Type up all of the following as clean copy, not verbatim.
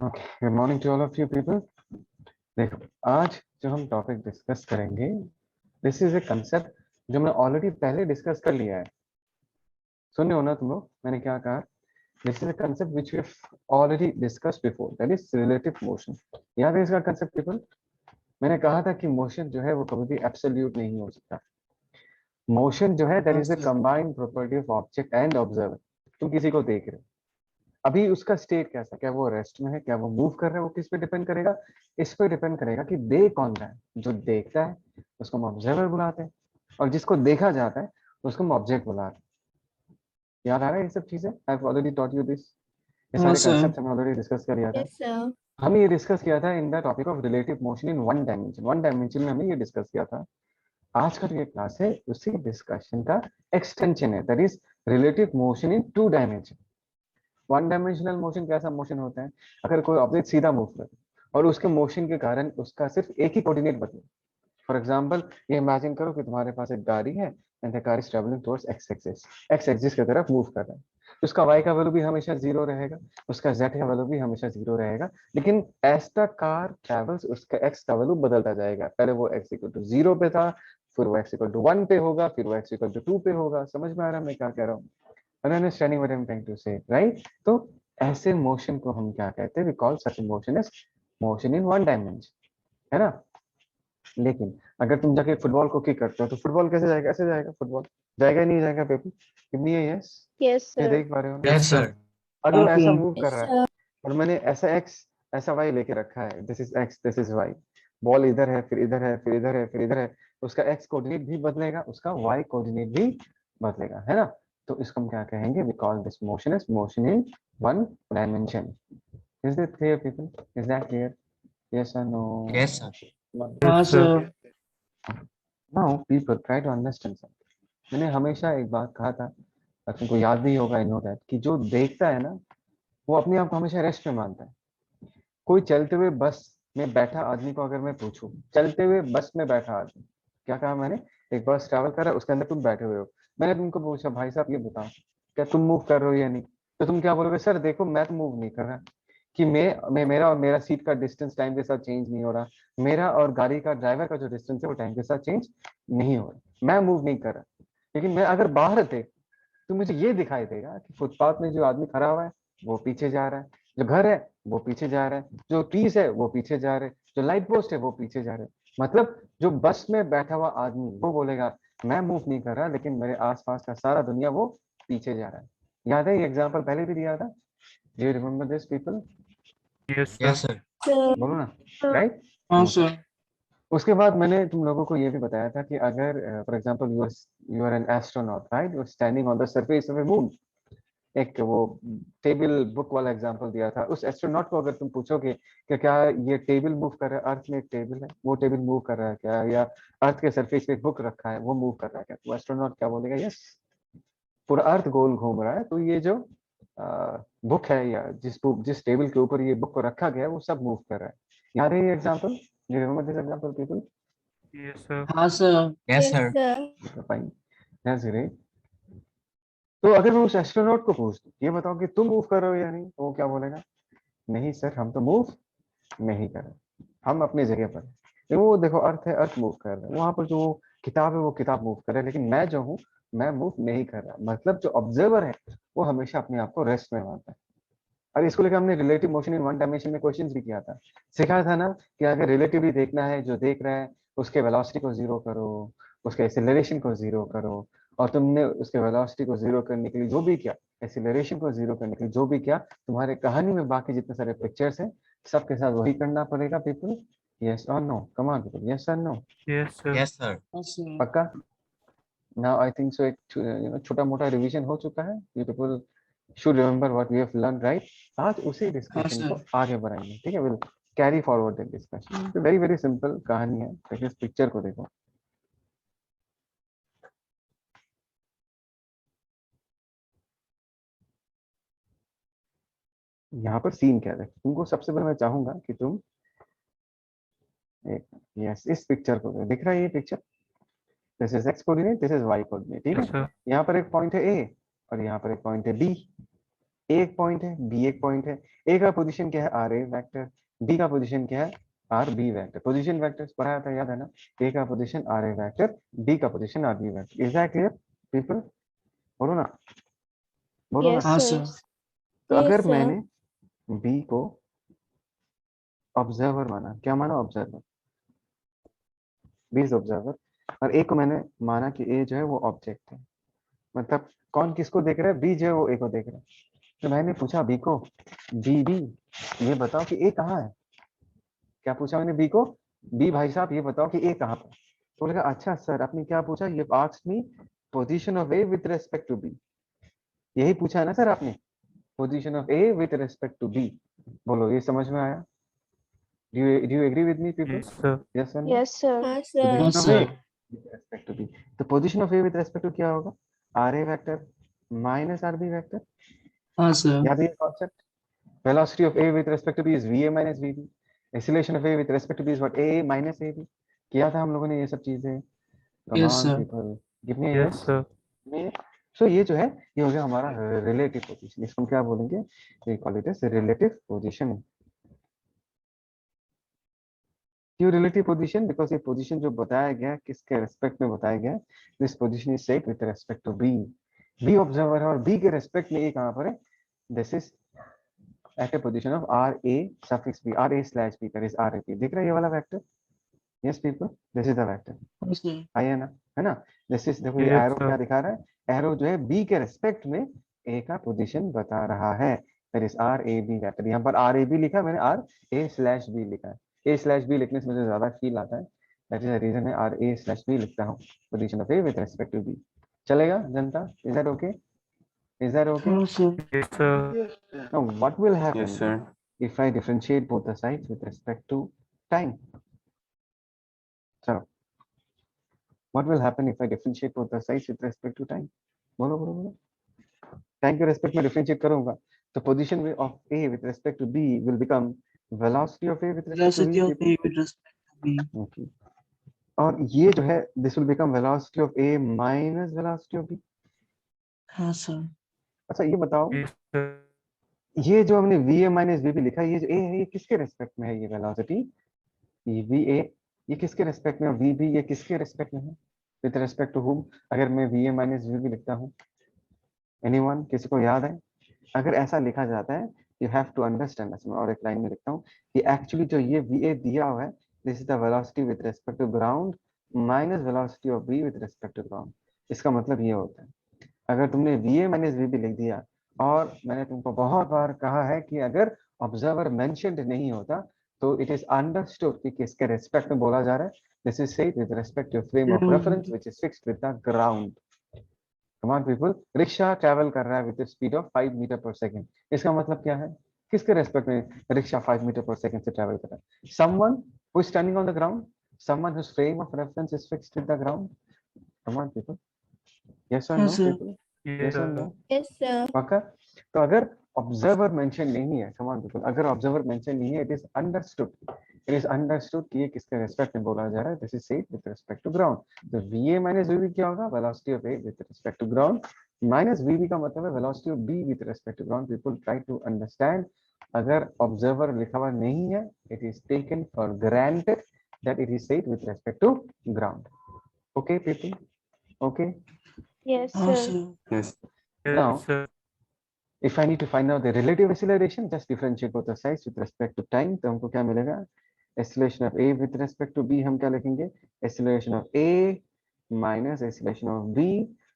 Okay, good morning to all of you people. देखो, आज जो हम टॉपिक डिस्कस करेंगे, दिस इज ए कंसेप्ट जो मैं ऑलरेडी पहले डिस्कस कर लिया है। सुने हो ना तुम लोग, मैंने क्या कहा? This is a concept which we have already discussed before, that is relative motion. याद है इसका कंसेप्ट पीपल? मैंने कहा था कि मोशन जो है वो कभी भी एब्सोल्यूट नहीं हो सकता। मोशन जो है that is the combined property of object and observer. तुम किसी को देख रहे हो, अभी उसका स्टेट कैसा, क्या वो रेस्ट में है, क्या वो मूव कर रहा है, वो किस पे डिपेंड करेगा? इस पे डिपेंड करेगा कि देख कौन रहा है। जो देखता है उसको हम ऑब्जर्वर बुलाते हैं, और जिसको देखा जाता है उसको हम ऑब्जेक्ट बुलाते हैं। याद आ रहा है ये सब चीजें? I have already taught you this. ये सारे कंसेप्ट हमने ऑलरेडी डिस्कस कर लिया था। Yes, sir. हमने ये डिस्कस किया था in the topic of relative motion in one dimension. One dimension में हमने ये डिस्कस किया था। आज का जो ये क्लास है उसी डिस्कशन का एक्सटेंशन है, that is relative motion in two dimension. One dimensional motion कैसा मोशन होता है? अगर कोई ऑब्जेक्ट सीधा मूव करे और उसके मोशन के कारण उसका सिर्फ एक ही कोऑर्डिनेट बदले। फॉर एग्जांपल, ये इमेजिन करो कि तुम्हारे पास एक गाड़ी है and the car is travelling towards x axis, x axis की तरफ मूव कर रहा है। तो उसका y का वैल्यू भी हमेशा जीरो रहेगा, उसका z का वैल्यू भी हमेशा जीरो रहेगा। लेकिन एज द कार ट्रैवल्स उसका x का वैल्यू बदलता जाएगा। पहले वो x इक्वल टू 0 पे था, फिर वो x इक्वल टू 1 पे होगा, फिर वो x इक्वल टू 2 पे होगा। समझ में आ रहा है मैं क्या कह रहा हूँ? Understanding what I am trying to say, right? तो ऐसे मोशन को हम क्या कहते हैं? We call such motion as motion in one dimension, है ना? लेकिन अगर तुम जाके फुटबॉल को किक करते हो तो फुटबॉल कैसे जाएगा? ऐसे जाएगा। फुटबॉल जाएगा ही नहीं जाएगा पेपर? कितनी है? यस, Yes, ये sir. देख पा रहे हो ना? Yes sir. अगर वो ऐसा मूव कर Yes, रहा है sir. और मैंने ऐसा एक्स ऐसा वाई लेके रखा है, this is X this is Y, ball इधर है, फिर इधर है, फिर इधर है, फिर इधर है, उसका एक्स कोऑर्डिनेट भी बदलेगा, उसका वाई कोऑर्डिनेट भी बदलेगा, है ना? तो इसको हम क्या कहेंगे? We call this motion is motion in one dimension. Is that clear people? Is that clear? Yes और नो? Yes sir. हाँ sir. Now people try to understand something. मैंने हमेशा एक बात कहा था, और तुमको याद भी होगा, आई नो दैट, कि जो देखता है ना वो अपने आप को हमेशा रेस्ट में मानता है। कोई चलते हुए बस में बैठा आदमी को अगर मैं पूछूं, चलते हुए बस में बैठा आदमी, क्या कहा मैंने? एक बस ट्रैवल कर रहा है, उसके अंदर तुम बैठे हुए हो। मैंने तुमको पूछा, भाई साहब ये बताओ, क्या तुम मूव कर रहे हो या नहीं? तो तुम क्या बोलोगे? सर देखो, मैं तो मूव नहीं कर रहा। कि मैं मेरा और मेरा सीट का डिस्टेंस टाइम के साथ चेंज नहीं हो रहा, मेरा और गाड़ी का ड्राइवर का जो डिस्टेंस है वो टाइम के साथ चेंज नहीं हो रहा, मैं मूव नहीं कर रहा। लेकिन मैं अगर बाहर थे तो मुझे ये दिखाई देगा कि फुटपाथ में जो आदमी खड़ा हुआ है वो पीछे जा रहा है, जो घर है वो पीछे जा रहा है, जो ट्रीज है वो पीछे जा रहे हैं, जो लाइट पोस्ट है वो पीछे जा रहे हैं। मतलब जो बस में बैठा हुआ आदमी वो बोलेगा मैं मूव नहीं कर रहा, लेकिन मेरे आसपास का सारा दुनिया वो पीछे जा रहा है। याद है ये एग्जांपल पहले भी दिया था? Do you remember this people? Yes sir. Sir. बोलो ना, राइट? हाँ सर। उसके बाद मैंने तुम लोगों को ये भी बताया था कि अगर for example you are an astronaut, right? You are standing on the surface of a moon. एक वो टेबल बुक वाला एग्जांपल दिया था। उस एस्ट्रोनॉट को अगर तुम पूछोगे कि क्या ये टेबल मूव कर रहा है, अर्थ में एक टेबल है, वो टेबल मूव कर रहा है क्या, या अर्थ के सरफेस पे एक बुक रखा है वो मूव कर रहा है क्या, तो एस्ट्रोनॉट क्या बोलेगा? यस, पूरा अर्थ गोल घूम रहा है, तो ये जो बुक है या जिस टेबल के ऊपर ये बुक को रखा गया है वो सब मूव कर रहा है। याद है ये example? You remember this example people? हाँ sir. Yes Yes, sir. sir. Fine, that's great. तो अगर मैं उस एस्ट्रोनॉट को पूछ दूं, ये बताओ कि तुम मूव कर रहे हो या नहीं, तो वो क्या बोलेगा? नहीं सर, हम तो मूव नहीं कर रहे, हम अपनी जगह पर हैं। लेकिन वो देखो, अर्थ है, अर्थ मूव कर रहा है, वहां पर जो किताब है वो किताब मूव कर रहा है, लेकिन मैं जो हूँ मैं मूव नहीं कर रहा। मतलब जो ऑब्जर्वर है वो हमेशा अपने आप को रेस्ट में मानता है। और इसको लेकर हमने relative motion in one dimension में क्वेश्चंस भी किया था। सिखाया था ना कि अगर रिलेटिवली देखना है, जो देख रहा है उसके वेलोसिटी को जीरो करो, उसके एक्सेलरेशन को जीरो करो, और तुमने उसके वेलोसिटी को जीरो करने के लिए जो भी किया, एक्सेलरेशन को जीरो करने के लिए जो भी किया, तुम्हारे कहानी में बाकी जितने सारे पिक्चर्स हैं सबके साथ वही करना पड़ेगा पीपल। यस और no? Come on people, yes और नो? Yes sir. हाँ सर। पक्का? नाउ आई थिंक सो, एक छोटा मोटा रिवीजन हो चुका है। You people should remember what we have learned, right? आज उसी डिस्कशन sir. को आगे बढ़ाएंगे, ठीक है? Will carry forward the discussion. तो वेरी वेरी सिंपल कहानी है, देखिए इस पिक्चर को देखो। यहाँ पर सीन क्या है तुमको? सबसे पहले मैं चाहूंगा कि तुम एक, यस, इस पिक्चर को दिख रहा है ये picture? This is X coordinate, this is Y coordinate, ठीक है? यहाँ पर एक पॉइंट है ए और यहाँ पर एक पॉइंट है बी। एक पॉइंट है, बी एक पॉइंट है। ए का पोजीशन क्या है, आर ए वेक्टर, बी का पोजीशन क्या है, r B vector. Position vectors पढ़ाया था, याद है ना? ए का position r A vector, B का position r B vector. Is that clear people? बोलो ना, बोलो ना। Yes, हाँ sir. सर। तो Yes, अगर sir. मैंने बी को ऑब्जर्वर माना, क्या माना, ऑब्जर्वर, बी इज ऑब्जर्वर, और ए को मैंने माना कि ए जो है वो ऑब्जेक्ट है, मतलब कौन किसको देख रहा है, बी जो है वो ए को देख रहा है। तो मैंने पूछा बी को, बी बी ये बताओ कि ए कहाँ है। क्या पूछा मैंने बी को, बी भाई साहब ये बताओ कि ए कहाँ पर। तो बोलेगा अच्छा सर आपने क्या पूछा, ये asked me position of A with respect to B. यही पूछा है ना सर आपने, position of A with respect to B. बोलो ये समझ में आया? Do you agree with me people? Yes, sir. Yes sir? Yes, sir. हाँ position of A sir. With respect to B. तो position of A with respect to क्या होगा, r A vector minus r B vector. हाँ sir. याद है ये concept? Velocity of A with respect to B is VA minus VB. Acceleration of A with respect to B is what? AA minus AB. किया था हम लोगों ने ये सब चीजें। Come yes on sir. people, give me a Yes, yes. sir. So ये जो है ये हो गया हमारा रिलेटिव पोजीशन। इसको हम क्या बोलेंगे, we call it as relative position. क्यों रिलेटिव पोजीशन? बिकॉज ये पोजीशन जो बताया गया किसके रेस्पेक्ट में बताया गया, this position is set with respect to B. B observer है और बी के रेस्पेक्ट में ए कहाँ पर है, this is at a position of r a suffix b, r a slash b, that is r a b। दिख रहा है ये वाला vector? Yes people, this is the vector. हाँ सर। है ना, है ना? दिस इज, देखो ये Yes, एरो sir. क्या दिखा रहा है, एरो जो है बी के रेस्पेक्ट में ए का पोजीशन बता रहा है, that is R A B vector. यहाँ पर आर ए बी लिखा है, मैंने आर ए स्लैश बी लिखा है। ए स्लैश बी लिखने से मुझे ज्यादा फील आता है, दैट इज द रीजन है आर ए स्लैश बी लिखता हूँ, position of A with respect to B. चलेगा जनता? Is that okay? Is that okay? हाँ sir. Yes, sir. Now what will happen Yes, sir. if I differentiate both the sides with respect to time? So, what will happen if I differentiate both the sides with respect to time? बोलो बोलो बोलो। Time के respect में differentiate करूंगा तो position of A with respect to B will become velocity of A with respect to Velocity of B. A with respect to B. Okay, और ये जो है this will become velocity of A minus velocity of B. हाँ sir. अच्छा ये बताओ, Yes, sir. ये जो हमने वी ए माइनस बी लिखा है, ये जो ए है ये किसके रेस्पेक्ट में है, ये वेलोसिटी, ये वी ए ये किसके रेस्पेक्ट में, वी बी ये किसके रेस्पेक्ट में है, विद रेस्पेक्ट टू हुम? अगर मैं V A minus V B लिखता हूँ, एनीवन, किसी को याद है? अगर ऐसा लिखा जाता है, यू हैव टू अंडरस्टैंड, मैं और एक लाइन में लिखता हूँ कि एक्चुअली जो ये वी ए दिया हुआ है, this is the velocity with respect to ground minus velocity of B with respect to ground. इसका मतलब ये होता है, अगर तुमने V A minus V B लिख दिया, और मैंने तुमको बहुत बार कहा है कि अगर ऑब्जर्वर मेंशन्ड नहीं होता तो इट इज अंडरस्टूड कि किसके रेस्पेक्ट में बोला जा रहा है, this is said with respect to frame of reference which is fixed with the ground. Come on people, rickshaw travel कर रहा है विद स्पीड ऑफ 5 मीटर पर सेकंड, इसका मतलब क्या है, किसके रेस्पेक्ट में रिक्शा 5 मीटर पर सेकंड से ट्रैवल कर रहा है? Someone who is standing on the ground, someone whose frame of reference is fixed with the ground। Come on people, yes or हाँ no sir. people? Yes, Yes or sir. no? Yes, sir. पक्का? तो अगर observer mention नहीं है, come on people, अगर observer mention नहीं है, it is understood, it is understood कि ये किसके रेस्पेक्ट में बोला जा रहा है, this is said with respect to ground. तो वीए माइनस वीबी क्या होगा, velocity of A with respect to ground, minus VB का मतलब है velocity of B with respect to ground. People try to understand, अगर ऑब्जर्वर लिखा हुआ नहीं है, it is taken for granted that it is said with respect to ground. Okay people, okay? Yes, हाँ sir. Sir. Yes. Now, Yes, sir. if I need to find out the relative acceleration, just differentiate both the sides with respect to time, तो हमको क्या मिलेगा, acceleration of A with respect to B हम क्या लिखेंगे, acceleration of A minus acceleration of B।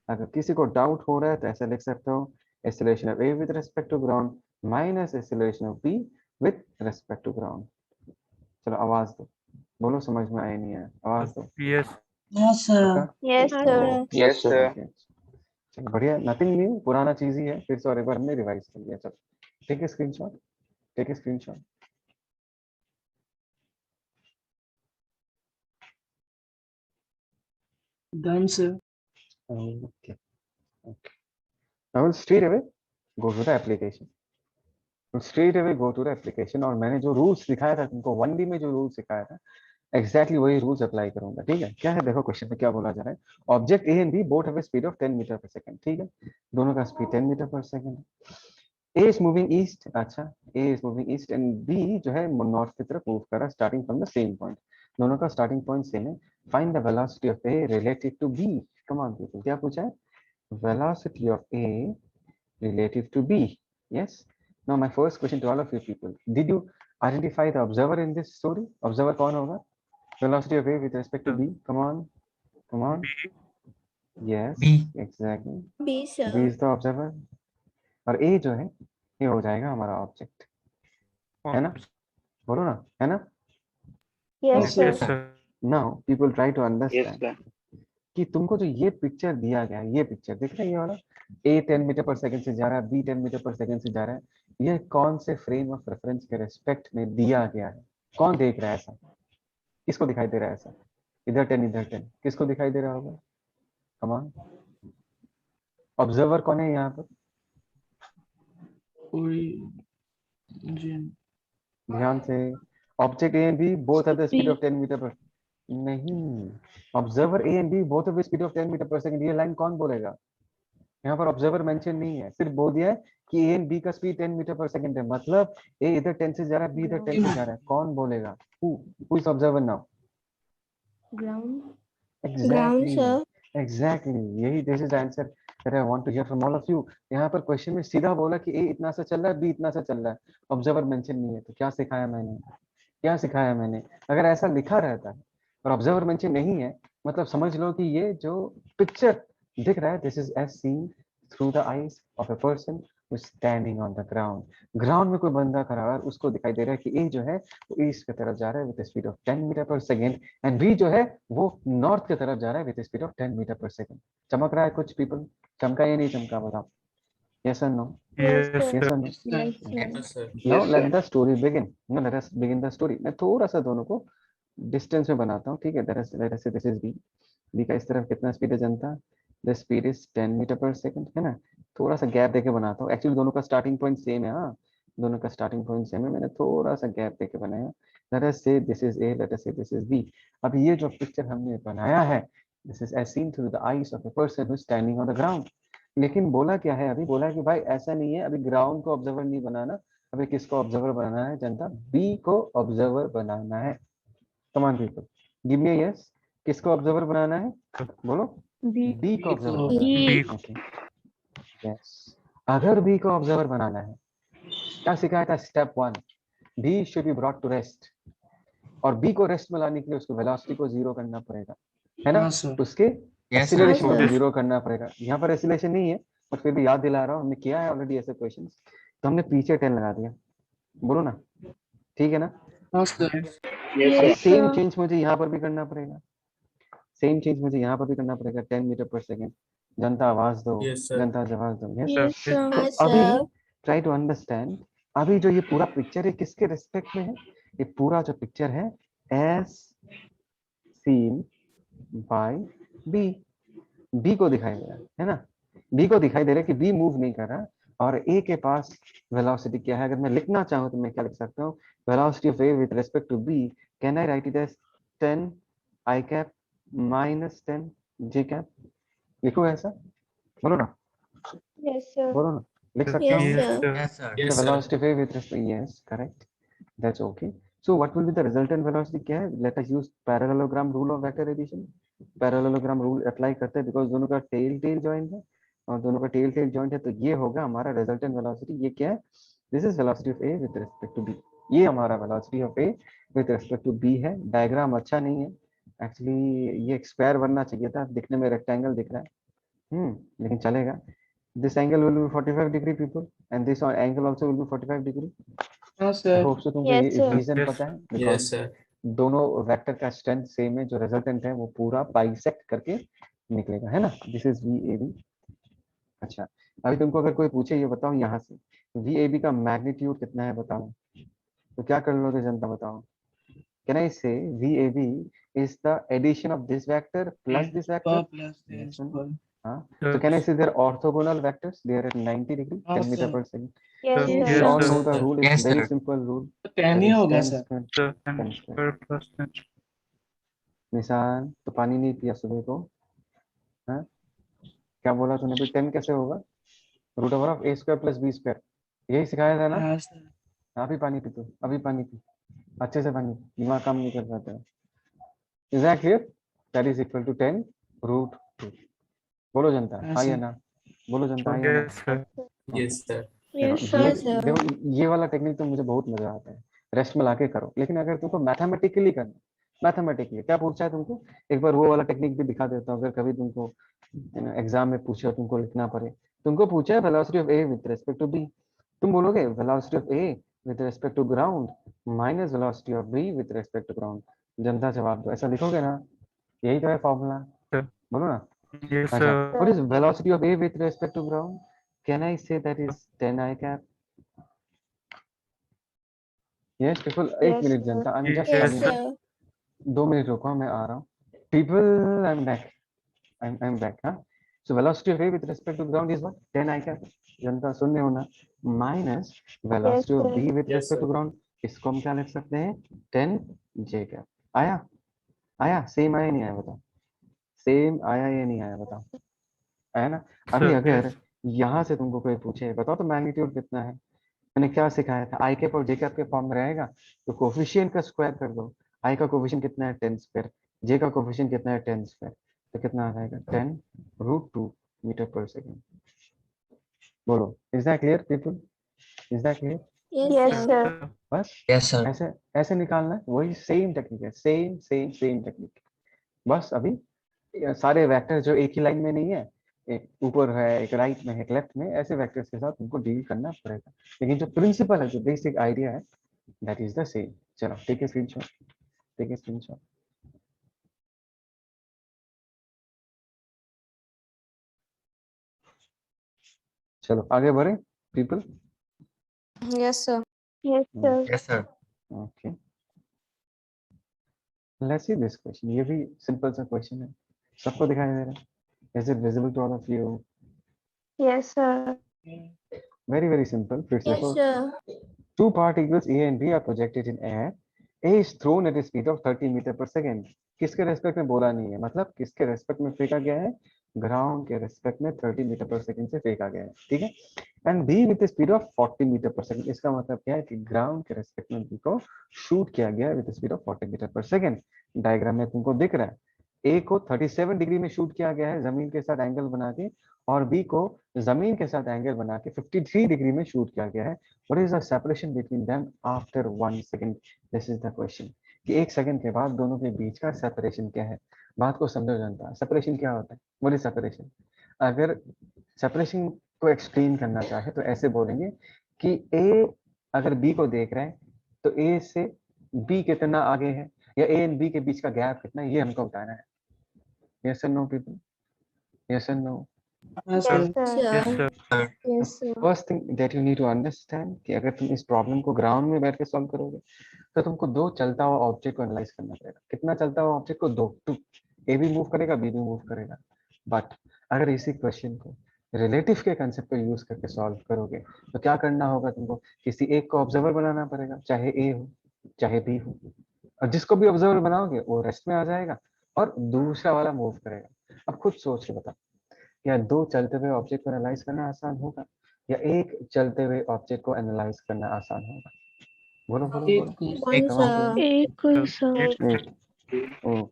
अगर किसी को डाउट हो रहा है तो ऐसा लिख सकते हो, acceleration of A with respect to ground minus acceleration of B with respect to ground। चलो आवाज दो, बोलो समझ में आया नहीं आया, आवाज दो। Yes. हाँ सर। पक्का? Yes, sir. Yes, sir. Okay, चलो बढ़िया, नथिंग न्यू, पुराना चीज ही है, फिर से और एक बार हमने रिवाइज कर लिया। चलो take a screenshot, take a screenshot. Done sir. Okay, okay. I will straight away go to the application. Straight away go to the application, और मैंने जो रूल्स दिखाया था तुमको 1D में, जो रूल्स सिखाया था एग्जैक्टली वही रूल्स अप्लाई करूंगा। ठीक है, क्या है देखो क्वेश्चन में क्या बोला जा रहा है, object A and B both have a speed of 10 metre पर सेकंड। ठीक है, दोनों का स्पीड 10 मीटर पर सेकंड है। A is moving east, अच्छा A is moving east and B जो है नॉर्थ की तरफ मूव कर रहा है starting from the same point. दोनों का starting point सेम है. Find the velocity of A relative to B. Come on people, क्या पूछा है? Velocity of A relative to B. Yes. Now my first question to all of you people: did you identify the observer in this story? Observer कौन होगा? Velocity of A with respect to B. Come on, come on. Yes, B. exactly. B, sir. B is the observer. और A जो है ये हो जाएगा हमारा object, है ना? बोलो ना, है ना? Yes, sir. Yes, sir. Now people try to Yes, understand sir. कि तुमको जो ये पिक्चर दिया गया है, ये पिक्चर दिख रहा है, ये वाला A 10 मीटर पर सेकंड से जा रहा है, B 10 मीटर पर सेकंड से जा रहा है, ये कौन से फ्रेम ऑफ रेफरेंस के रेस्पेक्ट में दिया गया है? कौन देख रहा है ऐसा? किसको दिखाई दे रहा है ऐसा? इधर 10 इधर 10, किसको दिखाई दे रहा होगा? कम ऑन, ऑब्जर्वर कौन है यहाँ पर? कोई जी ध्यान से, object A and B both at the speed B. Of 10 metre per, नहीं, observer A and B both at the speed of 10 metre पर सेकंड, ये लाइन कौन बोलेगा? यहाँ पर ऑब्जर्वर मेंशन नहीं है, सिर्फ बोल दिया है कि ए एंड बी का स्पीड 10 मीटर पर सेकंड है, मतलब ए इधर 10 से जा रहा है, बी इधर 10 से जा रहा है, कौन बोलेगा? Who is observer now? Ground. Exactly, sir. Exactly, यही this is answer that I want to hear from all of you. यहाँ पर क्वेश्चन में सीधा बोला कि ए इतना सा चल रहा है, बी इतना सा चल रहा है, ऑब्जर्वर मेंशन नहीं है, तो क्या सिखाया मैंने? क्या सिखाया मैंने? अगर ऐसा लिखा रहता है और ऑब्जर्वर मेंशन नहीं है, मतलब समझ लो कि ये जो पिक्चर दिख रहा है, this is as seen through the eyes of a person standing on the ground. Ground में कोई बंदा खड़ा है, उसको दिखाई दे रहा है कि ए जो है वो ईस्ट की तरफ जा रहा है विद स्पीड ऑफ 10 मीटर पर सेकंड एंड बी जो है वो नॉर्थ की तरफ जा रहा है विद स्पीड ऑफ 10 मीटर पर सेकंड. चमक रहा है कुछ पीपल? चमका या नहीं चमका, बताओ. यस और no? Yes, Yes, yes sir. और no? Yes, sir. Yes, sir. Yes, sir. Now Yes, let sir. the story begin. No, let us begin the story. मैं थोड़ा सा दोनों को डिस्टेंस में बनाता हूँ, ठीक है? Let us say this is B. B का इस तरफ कितना स्पीड है जनता? The speed is 10 मीटर पर सेकंड, है ना? थोड़ा सा गैप देके बनाता हूँ. एक्चुअली दोनों का स्टार्टिंग पॉइंट सेम है, हाँ, दोनों का स्टार्टिंग पॉइंट सेम है, मैंने थोड़ा सा गैप देके बनाया. Let us say this is A, let us say this is B. अब ये जो पिक्चर हमने बनाया है, this is as seen through the eyes of a person who is standing on the ground. लेकिन बोला क्या है अभी? बोला कि भाई ऐसा नहीं है, अभी ग्राउंड को ऑब्जर्वर नहीं बनाना, अभी किसको ऑब्जर्वर बनाना है जनता? बी को ऑब्जर्वर बनाना है. Come on people, give me yes. किसको ऑब्जर्वर बनाना है? बोलो. B. बी को ऑब्जर्वर को. बनाना है. B. Okay, yes. अगर बी को ऑब्जर्वर बनाना है, क्या सिखाया था? Step 1, B should be brought to rest. और बी को रेस्ट में लाने के लिए उसको वेलोसिटी को जीरो करना पड़ेगा, है ना? हाँ सर. उसके Yes, sir. एक्सीलरेशन को Yes, भी sir. जीरो करना पड़ेगा. यहाँ पर एक्सीलरेशन नहीं है, बट फिर भी याद दिला रहा हूँ, हमने किया है ऑलरेडी ऐसे क्वेश्चंस, तो हमने पीछे 10 लगा दिया. बोलो ना, ठीक है ना? हाँ सर. Yes, अब sir. Same sir. चेंज मुझे यहाँ पर भी करना पड़ेगा, सेम चेंज मुझे यहाँ पर भी करना पड़ेगा. 10 मीटर पर सेकेंड. जनता आवाज दो, Yes, sir. जनता जवाब दो. यस. Yes, sir. तो Yes, अभी sir. ट्राई टू अंडरस्टैंड, अभी जो ये पूरा पिक्चर है किसके रिस्पेक्ट में है? ये पूरा जो पिक्चर है as seen by B, B को दिखाई दे रहा है ना? बी को दिखाई दे रहा है कि बी मूव नहीं कर रहा और ए के पास वेलोसिटी क्या है? अगर मैं लिखना चाहूँ तो मैं क्या लिख सकता हूँ? Velocity of A with respect to B, can I write it as 10 i cap minus 10 j cap? लिखो ऐसा, बोलो ना, Yes, sir. बोलो ना, लिख सकते Yes, हो? Yes, sir. sir. Yes, sir. The velocity of wave with respect, yes, correct. That's okay. So what will be the resultant velocity? क्या है? Let us use parallelogram rule of vector addition. Parallelogram rule apply करते हैं because दोनों का tail tail joint है और दोनों का tail tail joint है, तो ये होगा हमारा resultant velocity. ये क्या है? This is velocity of A with respect to B. ये हमारा velocity of A with respect to B है. Diagram अच्छा नहीं है. Actually ये square बनना चाहिए था, दिखने में rectangle दिख रहा है. लेकिन चलेगा. This angle will be 45 degree people and this angle also will be 45 degree. हाँ I सर. hope so तुमको Yes, ये sir. reason Yes. पता है Yes, because sir. दोनों वेक्टर का स्ट्रेंथ सेम है, जो रिजल्टेंट है वो पूरा बाइसेक्ट करके निकलेगा, है ना? This is VAB. अच्छा, अभी तुमको अगर कोई पूछे ये बताओ यहाँ से VAB का मैग्नीट्यूड कितना है बताओ, तो क्या कर लोगे जनता, बताओ. Can I say VAB is the addition of this vector plus this vector? Plus Yes this or no? square. So can I say they're orthogonal vectors? They are at 90 degree, 10 meter sir. per second. Yes, We Yes, all sir. know the rule is Yes, very sir. simple rule. 10 he That is होगा 10 sir. square. Sir, 10 and square. square plus 10. निशान तो पानी नहीं पिया सुबह को, हाँ? क्या बोला तूने? भी 10 कैसे होगा? Root over of A square plus B square. यही सिखाया था ना? हाँ सर। अभी पानी पी, तू अभी पानी पी, अच्छे से पानी पी, दिमाग काम नहीं कर पाता है। Is that clear? That is equal to 10√2। बोलो जनता, हाँ हाँ या सर। ना? बोलो जनता, हाँ या ना? Yes, sir. Yes, sir. Yes, देखो sir. देखो ये वाला टेक्निक तो मुझे बहुत मजा आता है, रेस्ट में लाके करो। लेकिन अगर तुमको मैथमेटिकली करना, मैथमेटिकली क्या पूछा है तुमको, एक बार वो वाला टेक्निक भी दिखा देता हूँ, अगर कभी तुमको एग्जाम में पूछे और तुमको लिखना पड़े। तुमको पूछा है velocity of A with respect to B, तुम बोलोगे velocity of A with respect to ground minus velocity of B with respect to ground. जनता जवाब दो, ऐसा लिखोगे ना? यही तो है फॉर्मूला, Sir. बोलो ना। Yes, अच्छा, sir. What is velocity of A with respect to ground? Can I say that is 10 I cap? Yes people, एक Yes, मिनट sir. जनता, I am just Yes, coming, sir. 2 minute रुको, मैं आ रहा हूँ। People, I am back, I am back. हाँ, so velocity of A with respect to ground is what? 10 I cap। जनता सुन रहे हो ना? Minus velocity of sir. B with Yes, respect to sir. Ground, इसको हम क्या लिख सकते हैं? 10 J cap। आया? आया? सेम आया नहीं आया बताओ? सेम आया या नहीं आया बताओ? आया ना? अभी sir. अगर Yes. यहाँ से तुमको कोई पूछे बताओ तो मैग्नीट्यूड कितना है, मैंने क्या सिखाया था? आई कैप और जे कैप के फॉर्म में रहेगा, तो कोफिशिएंट का स्क्वायर कर दो। आई का कोफिशिएंट कितना है? 10 स्क्वायर। जे का कोफिशिएंट कितना है? 10 स्क्वायर। तो कितना आ जाएगा? 10√2 मीटर पर सेकेंड। बोलो, is that clear people? Is that clear? Yes, sir. Sir. बस Yes, sir. ऐसे ऐसे निकालना है, वही सेम टेक्निक है, सेम सेम सेम टेक्निक। बस अभी ये सारे वेक्टर जो एक ही लाइन में नहीं है, एक ऊपर है, एक राइट में है, एक लेफ्ट में, ऐसे वेक्टर्स के साथ तुमको डील करना पड़ेगा। लेकिन जो प्रिंसिपल है, जो बेसिक आइडिया है, दैट इज द सेम। चलो ठीक है, स्क्रीनशॉट, ठीक है स्क्रीनशॉट। चलो आगे बढ़े people. Yes, sir. Yes, sir. Yes, sir. Okay, let's see this question. ये भी सिंपल सा क्वेश्चन है, सबको दिखाई दे रहा है? Is it visible to all of you? Yes, sir. Very very simple. फिर से Yes, देखो, sir. two particles A and B are projected in air. A is thrown at a speed of 30 metre per second. किसके respect में बोला नहीं है, मतलब किसके रेस्पेक्ट में फेंका गया है? ग्राउंड के रेस्पेक्ट में 30 मीटर पर सेकेंड से फेंका गया है, ठीक है। And B with speed of 40 metre per second, इसका मतलब क्या है कि ग्राउंड के रेस्पेक्ट में बी को शूट किया गया है with speed of 40 metre per second. Diagram में तुमको दिख रहा है, ए को 37 डिग्री में शूट किया गया है जमीन के साथ एंगल बना के, और बी को जमीन के साथ एंगल बना के 53 डिग्री में शूट किया गया है। What is the separation between them after 1 second? This is the question. कि 1 सेकंड के बाद दोनों के बीच का सेपरेशन क्या है? बात को समझो जनता, सेपरेशन क्या होता है? What is separation? अगर सेपरेशन को एक्सप्लेन करना चाहे तो ऐसे बोलेंगे कि A अगर B को देख रहा है तो A से B कितना आगे है, या A एंड B के बीच का गैप कितना है, ये हमको बताना है। Yes or no people? Yes or no? हाँ Yes, sir. sir. Yes, sir. Sir. Yes, sir. First thing that you need to understand कि अगर तुम इस प्रॉब्लम को ग्राउंड में बैठ के सॉल्व करोगे तो तुमको दो चलता हुआ ऑब्जेक्ट को एनालाइज करना पड़ेगा। कितना चलता हुआ ऑब्जेक्ट को? दो, टू। ए भी मूव करेगा, बी भी मूव करेगा। बट अगर इसी क्वेश्चन को रिलेटिव के कंसेप्ट को यूज करके सॉल्व करोगे तो क्या करना होगा तुमको? किसी एक को ऑब्जर्वर बनाना पड़ेगा, चाहे ए हो चाहे बी हो, और जिसको भी ऑब्जर्वर बनाओगे वो रेस्ट में आ जाएगा और दूसरा वाला मूव करेगा। अब खुद सोच के बताओ, क्या दो चलते हुए ऑब्जेक्ट को एनालाइज करना आसान होगा, या एक चलते हुए ऑब्जेक्ट को एनालाइज करना आसान होगा? बोलो बोलो एक बोलो। One, Come on, sir. Yes, sir. एक। ओ,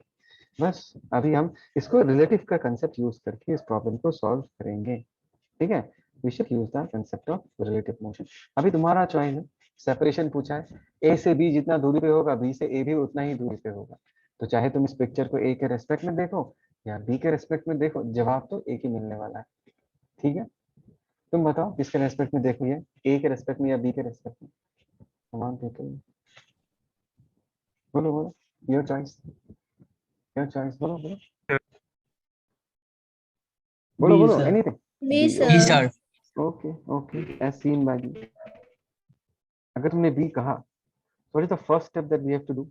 बस अभी हम इसको रिलेटिव का कंसेप्ट यूज करके इस प्रॉब्लम को सॉल्व करेंगे, ठीक है। We should use the concept of relative motion. अभी तुम्हारा चॉइस है, सेपरेशन पूछा है, ए से बी जितना दूरी पे होगा बी से ए भी उतना ही दूरी पे होगा। तो चाहे तुम इस पिक्चर को ए के रेस्पेक्ट में देखो या बी के रेस्पेक्ट में देखो, जवाब तो एक ही मिलने वाला है, ठीक है। तुम बताओ किसके रेस्पेक्ट में देखो, ये ए के रेस्पेक्ट में या बी के रेस्पेक्ट में? कमान पीपल, बोलो बोलो, योर चॉइस, योर चॉइस, बोलो बोलो बोलो बी बोलो, sir. Anything. B, Yes, sir. sir. Okay okay, as seen by B. अगर तुमने बी कहा, what is the first step that we have to do?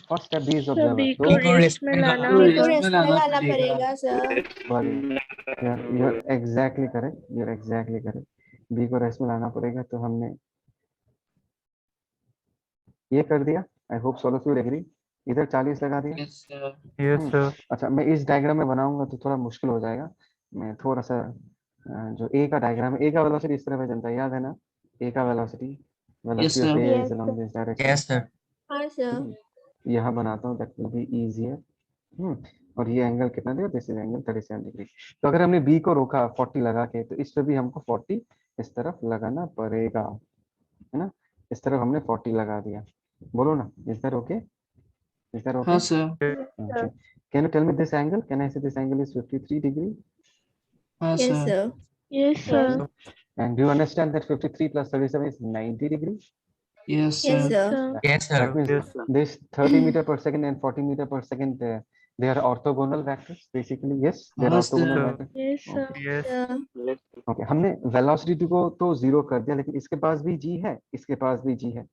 First step B is observer. B तो को rest में लाना होगा। Rest में लाना पड़ेगा sir. you're exactly correct, you're exactly correct. B को रेस्ट में लाना पड़ेगा, तो हमने ये कर दिया। I hope so all of you agree. इधर 40 लगा दिया। Yes sir. Yes, sir. अच्छा, मैं इस डायग्राम में बनाऊंगा तो थोड़ा मुश्किल हो जाएगा, मैं थोड़ा सा जो ए का डायग्राम है, ए का वेलोसिटी इस तरह पे चलता है, याद है ना? ए का velocity Yes, of sir. A Yes, is along this direction. Yes, sir. हाँ सर। यहाँ बनाता हूँ, दैट विल बी इजियर। और ये एंगल कितना दिया? This is angle 37 degree. तो अगर हमने बी को रोका 40 लगा के, तो इस पे भी हमको 40 इस तरफ लगाना पड़ेगा, है ना? इस तरफ हमने 40 लगा दिया। बोलो ना, is that okay? Is that okay? हाँ sir. Yes, Okay. sir. Can you tell me this angle? Can I say this angle is 53 degree? हाँ Yes, sir. sir. Yes, sir. And do you understand that 53 plus 37 is 90 degree? Yes Yes, sir. sir. Yes, That sir. means this 30 meter per second and 40 meter per second, they are orthogonal vectors basically. Yes, they are हाँ orthogonal sir. vectors. Yes, sir. Okay. Sir. Okay, हमने velocity को तो zero कर दिया, लेकिन इसके पास भी जी है, इसके पास भी जी है।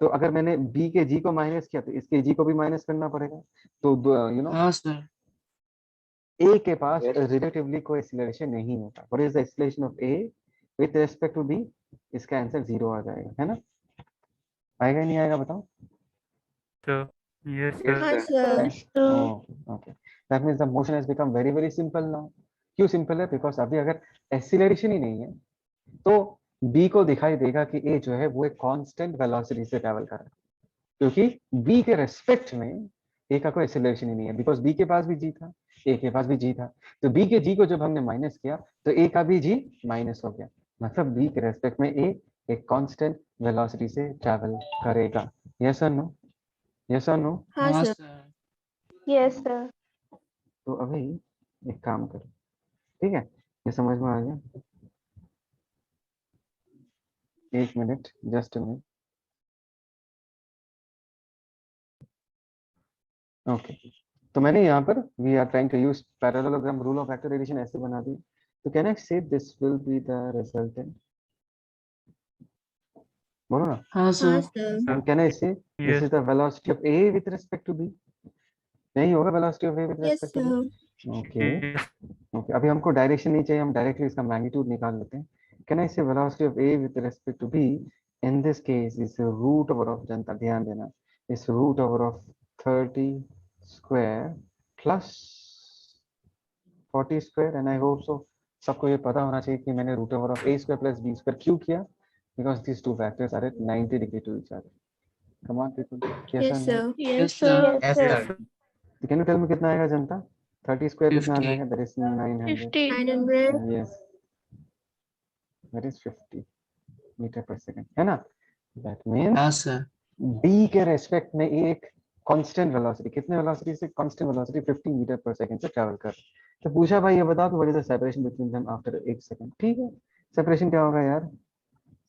तो अगर मैंने b के g को माइनस किया, तो इसके g को भी माइनस करना पड़ेगा। तो यू नो हाँ sir. a के पास रिलेटिवली कोई एक्सीलरेशन नहीं होता। What is the acceleration of a with respect to b? इसका आंसर जीरो आ जाएगा, है ना? आएगा नहीं आएगा बताओ? Yes, हाँ sir. Sir. Oh, okay. That means the motion has become very very simple now. क्यों सिंपल है? बिकॉज अभी अगर एक्सीलरेशन ही नहीं है, तो b को दिखाई देगा कि a जो है वो एक कांस्टेंट वेलोसिटी से ट्रैवल कर रहा है, क्योंकि b के रेस्पेक्ट में a का कोई एक्सीलरेशन ही नहीं है, बिकॉज b के पास भी g था, a के पास भी g था। तो b के g को जब हमने माइनस किया, तो a का भी g माइनस हो गया, मतलब b के रेस्पेक्ट में a एक कांस्टेंट वेलोसिटी से ट्रैवल करेगा। यस और नो? यस और नो? हाँ हाँ सर। sir. Yes, sir. तो अभी एक काम करो, ठीक है? ये समझ में आ गया? एक minute, just a minute. Okay, तो मैंने यहाँ पर we are trying to use parallelogram rule of factorization ऐसे बना दी। तो can I say this will be the resultant? बोलो ना। हाँ हाँ sir. Sir. Can I say this is the velocity of a with respect to b? नहीं होगा velocity of a with Yes, respect to b? sir. Okay okay, अभी हमको direction नहीं चाहिए, हम डायरेक्टली इसका मैग्नीट्यूड निकाल लेते हैं। Can I say velocity of a with respect to b in this case is root over of, जनता ध्यान देना, is root over of 30 square plus 40 square. And I hope so सबको ये पता होना चाहिए कि मैंने root over of a square plus b square क्यों किया, because these two factors are at 90 degree to each other. Come on people, yes or Yes, no? sir. Yes Yes, sir. sir. Yes, sir. Can you tell me कितना आएगा जनता? 30 square कितना आ 50. जाएगा? That is 900। 900. Yes, that is 50 metre पर second, है ना? That means हाँ sir. b के रेस्पेक्ट में एक कांस्टेंट वेलोसिटी, कितने वेलोसिटी से? कांस्टेंट वेलोसिटी 50 मीटर पर सेकंड से ट्रैवल कर। तो पूछा भाई ये बता तो what is the separation between them after 1 second? ठीक है, सेपरेशन क्या होगा यार?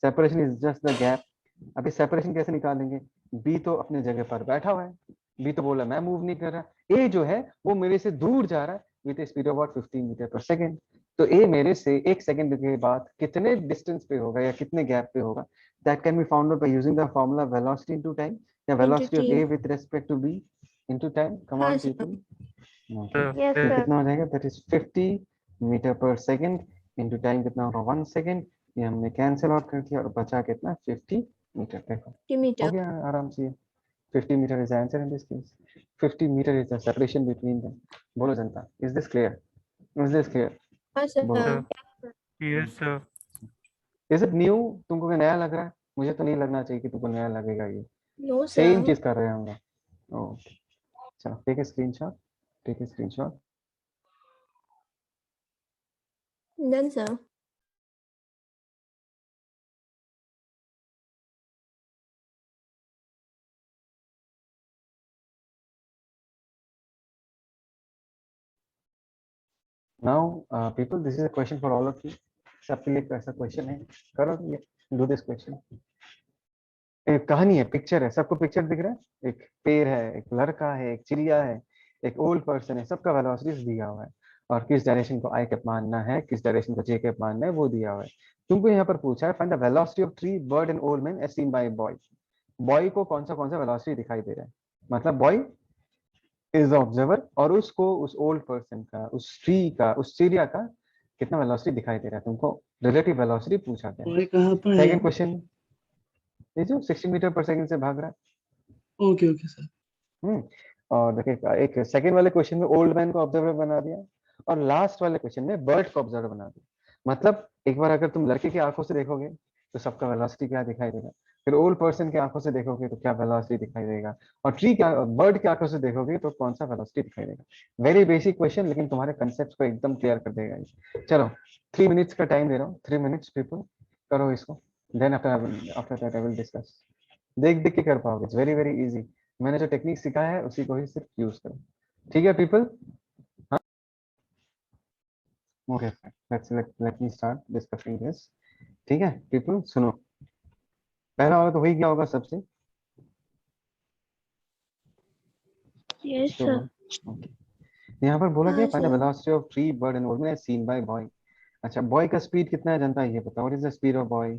Separation is just the gap. अभी सेपरेशन कैसे निकालेंगे? बी तो अपने जगह पर बैठा हुआ है, बी तो बोला मैं मूव नहीं कर रहा, ए जो है वो मेरे से दूर जा रहा है विद स्पीड ऑफ 15 मीटर पर सेकंड। तो ए मेरे से 1 सेकंड के बाद कितने डिस्टेंस पे होगा या कितने गैप पे होगा? That can be found out by using the formula velocity into time, या velocity of T. A with respect to B into time. Come हाँ ऑन सर। पीपल। Yes, तो sir. कितना हो जाएगा? दैट इज 50 मीटर पर second into time कितना होगा? 1 second. ये हमने कैंसिल आउट कर दिया और बचा कितना? 50 मीटर। देखो 50 हो meter. गया आराम से। 50 meter is the answer in this case. 50 meter is the separation between them. बोलो जनता, is this clear? Is this clear? हाँ सर। बोलो। Yes, sir. Is it new? तुमको क्या नया लग रहा है? मुझे तो नहीं लगना चाहिए कि तुमको नया लगेगा ये। No, same sir. चीज कर रहे हैं हम लोग। ओके, चलो take a screenshot, take a screenshot. Done, sir. Now people, this is a question for all of you. सबके लिए ऐसा क्वेश्चन है, करो ये, डू दिस क्वेश्चन। एक कहानी है, पिक्चर है, सबको पिक्चर दिख रहा है? एक पेड़ है, एक लड़का है, एक चिड़िया है, एक ओल्ड पर्सन है, सबका वेलोसिटी दिया हुआ है, और किस डायरेक्शन को आई कैप मानना है, किस डायरेक्शन को जे कैप मानना है, वो दिया हुआ है। तुमको यहाँ पर पूछा है find the velocity of tree, bird and old man as seen by boy. Boy को कौन सा वेलोसिटी दिखाई दे रहा है, मतलब बॉय इज द ऑब्जर्वर, और उसको उस ओल्ड पर्सन का, उस ट्री का, उस चिड़िया का कितना वेलोसिटी दिखाई दे रहा है। तुमको रिलेटिव वेलोसिटी पूछा गया है। Boy कहाँ पर है? सेकंड क्वेश्चन, ये जो 60 मीटर पर सेकंड से भाग रहा है। Okay okay sir. और देखिए एक सेकंड वाले क्वेश्चन में ओल्ड मैन को ऑब्जर्वर बना दिया, और लास्ट वाले क्वेश्चन में बर्ड को ऑब्जर्वर बना दिया। मतलब एक बार अगर तुम लड़के की आंखों से देखोगे तो सबका वेलोसिटी क्या दिखाई देगा, फिर ओल्ड पर्सन की आंखों से देखोगे तो क्या वेलोसिटी दिखाई देगा, और ट्री क्या बर्ड की आंखों से देखोगे तो कौन सा वेलोसिटी दिखाई देगा। वेरी बेसिक क्वेश्चन, लेकिन तुम्हारे कंसेप्ट को एकदम क्लियर कर देगा ये। चलो 3 मिनट्स का टाइम दे रहा हूँ, 3 मिनट्स पीपल, करो इसको। Then after after that I will discuss. देख देख के कर पाओगे, इट्स वेरी वेरी इजी। मैंने जो टेक्निक सिखाया है उसी को ही सिर्फ यूज करो, ठीक है people? Okay, let me start discussing this. ठीक है पीपल, सुनो। पहला वाला तो वही क्या होगा सबसे, Yes, जो sir. ओके। यहाँ पर बोला गया हाँ find the sir. Velocity of tree bird and animal seen by boy. अच्छा, बॉय का स्पीड कितना है जनता, ये बताओ। What is the speed of boy?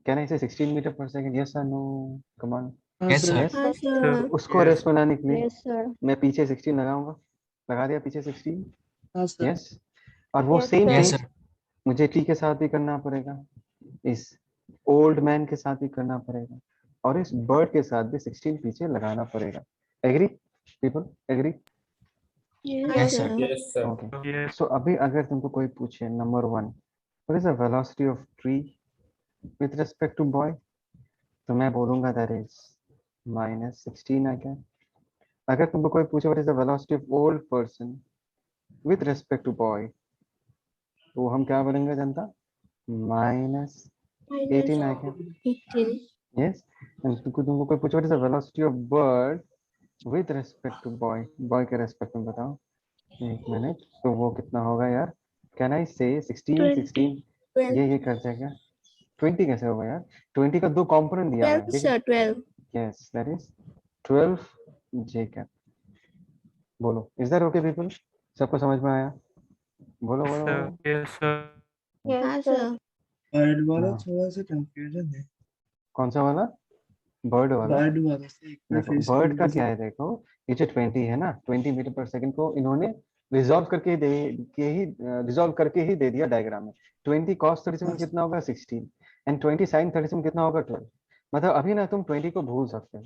Can I say 16 metre पर सेकंड? यस और नो? Come on. हाँ Yes, सर, sir. यस। हाँ तो सर. उसको रेस्ट में लाने के लिए Yes, sir. मैं पीछे 16 लगाऊंगा, लगा दिया पीछे 16। हाँ सर, यस। और वो Yes, same sir. Yes, thing sir. मुझे टी के साथ भी करना पड़ेगा, इस ओल्ड मैन के साथ भी करना पड़ेगा, और इस बर्ड के साथ भी 16 पीछे लगाना पड़ेगा। Agree people, agree? Yes, Yes, sir. sir. Yes, sir. Okay. So अभी अगर तुमको कोई पूछे number 1, what is the velocity of tree with respect to boy, तो मैं बोलूंगा दैट इज -16 आई कैन। अगर तुमको कोई पूछे what is the velocity of old person with respect to boy, तो हम क्या बोलेंगे जनता? -18 आई कैन। -18. यस। तुमको कोई पूछे what is the velocity of bird with respect to boy, boy के रेस्पेक्ट में बताओ। एक मिनट, तो वो कितना होगा यार? Can I say 16 20. 16? 12. ये कर जाएगा। 20 कैसे होगा यार? 20 का 2 कंपोनेंट दिया हुआ है, 12, ठीक है? sir. 12. Yes, that is 12 J cap. बोलो, इज दैट ओके पीपल? सबको समझ में आया? बोलो बोलो बोलो। हाँ सर. बर्ड वाला हाँ, थोड़ा सा कंफ्यूजन है। कौन सा वाला? बर्ड वाला? बर्ड वाला से एक बार देखो फिर बर्ड स्क्रीन का पे क्या है, देखो ये जो 20 है ना, 20 मीटर पर सेकंड को इन्होंने रिजॉल्व करके दे के ही रिजॉल्व करके ही दे दिया डायग्राम में। 20 cos 37 हाँ कितना होगा? 16। एंड 20 sin 37 कितना होगा? 12। मतलब अभी ना तुम 20 को भूल सकते हो,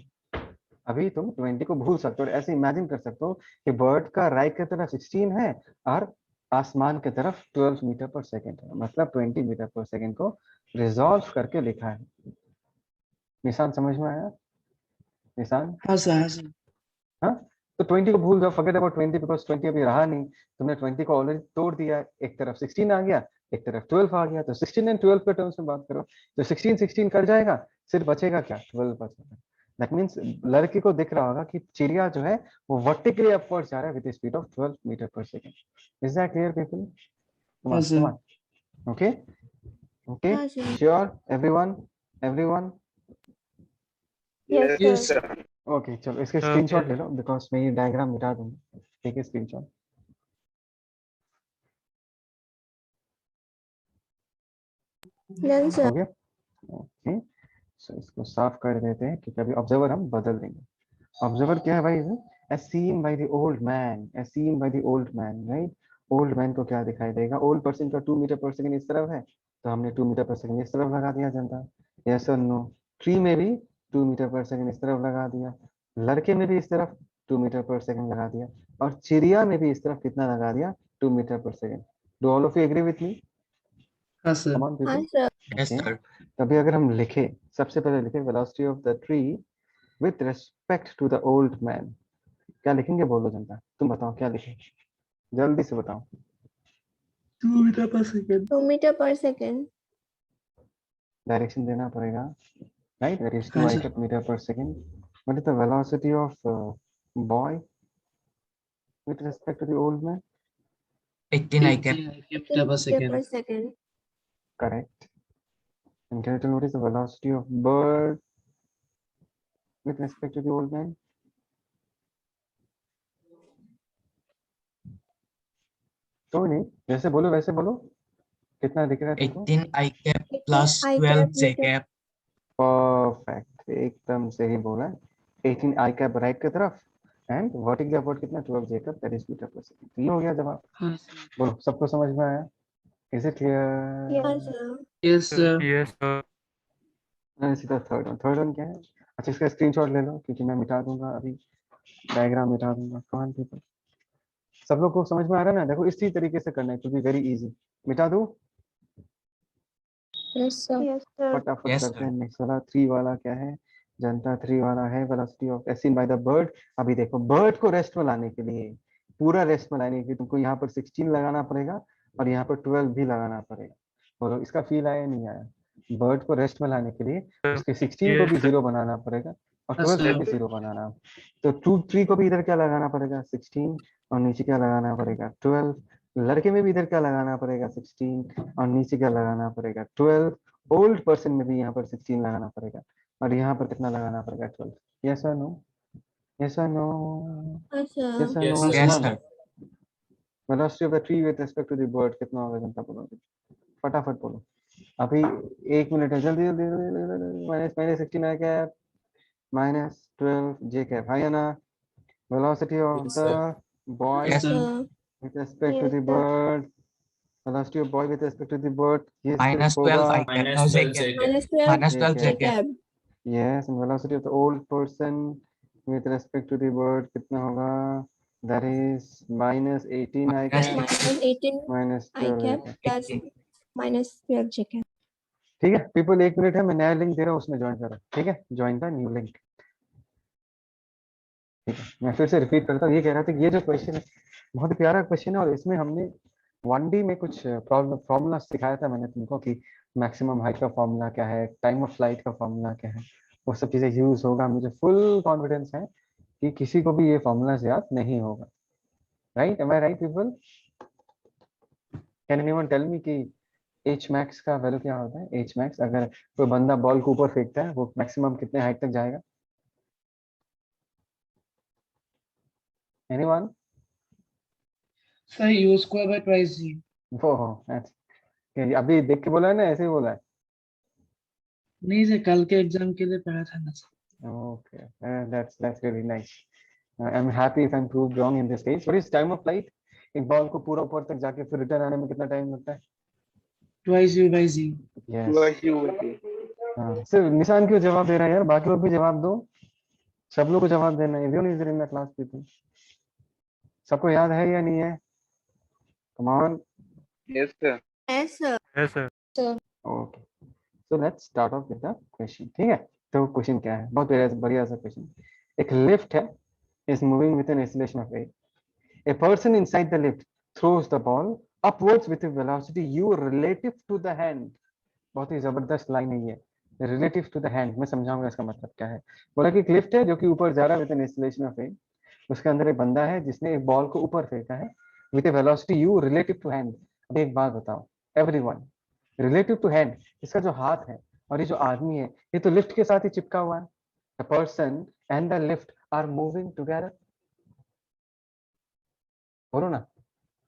अभी तुम 20 को भूल सकते हो और ऐसे इमेजिन कर सकते हो कि बर्ड का राइट की तरफ 16 है और आसमान की तरफ 12 मीटर पर सेकंड है, मतलब 20 मीटर पर सेकंड को रिजॉल्व करके लिखा है। निशान समझ में आया? निशान? हाँ सर, हाँ सर, हाँ। तो 20 को भूल जाओ, फॉरगेट अबाउट 20, बिकॉज 20 अभी रहा नहीं। तुमने 20 को ऑलरेडी तोड़ दिया, एक तरफ 16 आ गया, एक तरफ 12 आ गया, तो 16 एंड 12 के टर्म्स में बात करो तो 16 16 कट जाएगा, सिर्फ बचेगा क्या? 12 बचेगा। दैट मीन्स लड़के को दिख रहा होगा कि चिड़िया जो है वो वर्टिकली अपवर्ड जा रहा है विद स्पीड ऑफ 12 मीटर पर second. Is that clear people? Come हाँ on come sir, on. Okay okay, हाँ sir. Sure everyone? Everyone? Yes, yes sir. Sir, okay चलो इसके स्क्रीनशॉट ले लो, बिकॉज मैं ये डायग्राम मिटा दूंगा। ठीक है, स्क्रीनशॉट Done, हो sir. गया? ओके, सो इसको साफ कर देते हैं क्योंकि अभी ऑब्जर्वर हम बदल देंगे। ऑब्जर्वर क्या है भाई? As seen by the old man, as seen by the old man, right? Old man को क्या दिखाई देगा? ओल्ड पर्सन का 2 मीटर पर सेकंड इस तरफ है, तो हमने 2 मीटर पर सेकंड इस तरफ लगा दिया जनता। यस और नो? ट्री में भी 2 मीटर पर सेकंड इस तरफ लगा दिया, लड़के में भी इस तरफ 2 मीटर पर सेकंड लगा दिया, और चिड़िया में भी इस तरफ कितना लगा दिया? 2 मीटर पर second. Do all of you agree with me? हाँ कम सर, ऑन हाँ people. Sir. Yes, okay, sir. तभी अगर हम लिखे, सबसे पहले लिखे velocity of the tree with respect to the old man, क्या लिखेंगे? बोलो जनता, तुम बताओ क्या लिखें, जल्दी से बताओ। 2 metre per second, 2 meter per second. Direction देना पड़ेगा, राइट? दैट इज 2 हाँ आई सर, कैप मीटर पर second. What is the velocity of boy with respect to the old man? 18 I cap. 18 metre 18 per meter per second, second. Correct. And can you tell what is the velocity of bird with respect to the old man? तो नहीं, जैसे बोलो वैसे बोलो, कितना दिख रहा है तुमको? 18 I cap 18 plus I 12 cap J meter. cap. Perfect, एकदम सही बोला। 18 आई कैप राइट की तरफ एंड वर्टिकल अपवर्ड कितना? 12 जेकब, दैट इज मीटर पर सेकंड। ये हो गया जवाब। हाँ सर, बोलो, सबको समझ में आया? इज इट हाँ क्लियर? सर. यस सर, सीधा थर्ड वन, थर्ड वन क्या है? अच्छा, इसका स्क्रीनशॉट ले लो क्योंकि मैं मिटा दूंगा अभी, डायग्राम मिटा दूंगा। कौन पीपल, सब लोग को समझ में आ रहा है ना? देखो इसी तरीके से करना है, क्योंकि वेरी इजी। मिटा दूं? Yes, sir. Yes, sir. फटाफट Yes, करते sir. हैं। नेक्स्ट वाला 3 वाला क्या है? जनता 3 वाला है velocity of as seen by the bird. अभी देखो बर्ड को रेस्ट में लाने के लिए, पूरा रेस्ट में लाने के लिए तुमको यहाँ पर 16 लगाना पड़ेगा और यहाँ पर 12 भी लगाना पड़ेगा। और इसका फील आया नहीं आया? बर्ड को रेस्ट में लाने के लिए उसके 16 को भी 0 बनाना पड़ेगा और हाँ, 12 को sir. भी 0 बनाना। तो 2 3 को भी इधर क्या लगाना पड़ेगा? 16 और नीचे क्या लगाना पड़ेगा? 12। लड़के में भी इधर क्या लगाना पड़ेगा? 16 और नीचे क्या लगाना पड़ेगा? 12। ओल्ड पर्सन में भी यहाँ पर 16 लगाना पड़ेगा और यहाँ पर कितना लगाना पड़ेगा? 12। यस और नो? यस और नो? Yes, sir. यस और Yes, no? sir. Yes, sir. Velocity of the tree with respect to the bird कितना होगा? जनता बोलो, फटाफट बोलो। अभी 1 मिनट है, जल्दी जल्दी। माइनस माइनस 16 आ गया, माइनस 12 जे कैप है ना? Velocity of Yes, the sir. Boy Yes, Yes, sir. sir. with respect to Yes, the sir. bird, velocity of boy with respect to the bird, ये Minus सिर्फ 12 होगा I cap. Minus No, 12 J cap. Minus 12 Minus 12 J J cap. cap. jab. yes, and velocity of the old person with respect to the bird कितना होगा? That is minus 18 I Minus cap, Minus 18 minus I 12 I cap cap. plus 18. minus 12 j cap. ठीक है people, 1 minute है, मैं नया link दे रहा हूँ, उसमें ज्वाइन करो। ठीक है, ज्वाइन द न्यू लिंक। ठीक है, मैं फिर से रिपीट करता हूँ। ये कह रहा था कि ये जो क्वेश्चन है बहुत ही प्यारा क्वेश्चन है और इसमें हमने 1D में कुछ फॉर्मूला सिखाया था मैंने तुमको कि मैक्सिमम हाइट का फॉर्मूला क्या है, टाइम ऑफ फ्लाइट का फॉर्मूला क्या है, वो सब चीजें यूज होगा। मुझे फुल कॉन्फिडेंस है कि किसी को भी ये फॉर्मूला याद नहीं होगा। Right? Am I right people? Can anyone tell me कि एच मैक्स का वैल्यू क्या होता है? एच मैक्स, अगर कोई बंदा बॉल को ऊपर फेंकता है वो मैक्सिमम कितने हाइट तक जाएगा? Anyone? Sir, U square by twice G. वो अभी देख के बोला है ना, ऐसे ही बोला है? नहीं सर, कल के एग्जाम के लिए पढ़ा था ना sir. Okay, that's really nice. I'm happy if I'm proved wrong in this case. What is time of flight? एक बॉल को पूरा ऊपर तक जाके फिर रिटर्न आने में कितना टाइम लगता है? Twice U by Z. Yes. हाँ, सिर्फ निशान क्यों जवाब दे रहा है यार? बाकी लोग भी जवाब दो, सब लोग को जवाब देना है। Everyone is there in the class people. सबको याद है या नहीं है? Come on. Yes, sir. Yes, sir. Yes, sir. Okay. So let's start off with the question. ठीक है? तो क्वेश्चन क्या है? बहुत बढ़िया सा क्वेश्चन। एक लिफ्ट है, is moving with an acceleration of 8. A person inside the lift throws the ball upwards with a velocity u relative to the hand. बहुत ही जबरदस्त लाइन है ये, relative to the hand। मैं समझाऊंगा इसका मतलब क्या है। बोला कि एक लिफ्ट है जो कि ऊपर जा रहा है with an acceleration of 8, उसके अंदर एक बंदा है जिसने एक बॉल को ऊपर फेंका है with a velocity u relative to hand। अब एक बात बताओ everyone, relative to hand, इसका जो हाथ है और ये जो आदमी है ये तो लिफ्ट के साथ ही चिपका हुआ है। The person and the lift are moving together. बोलो ना,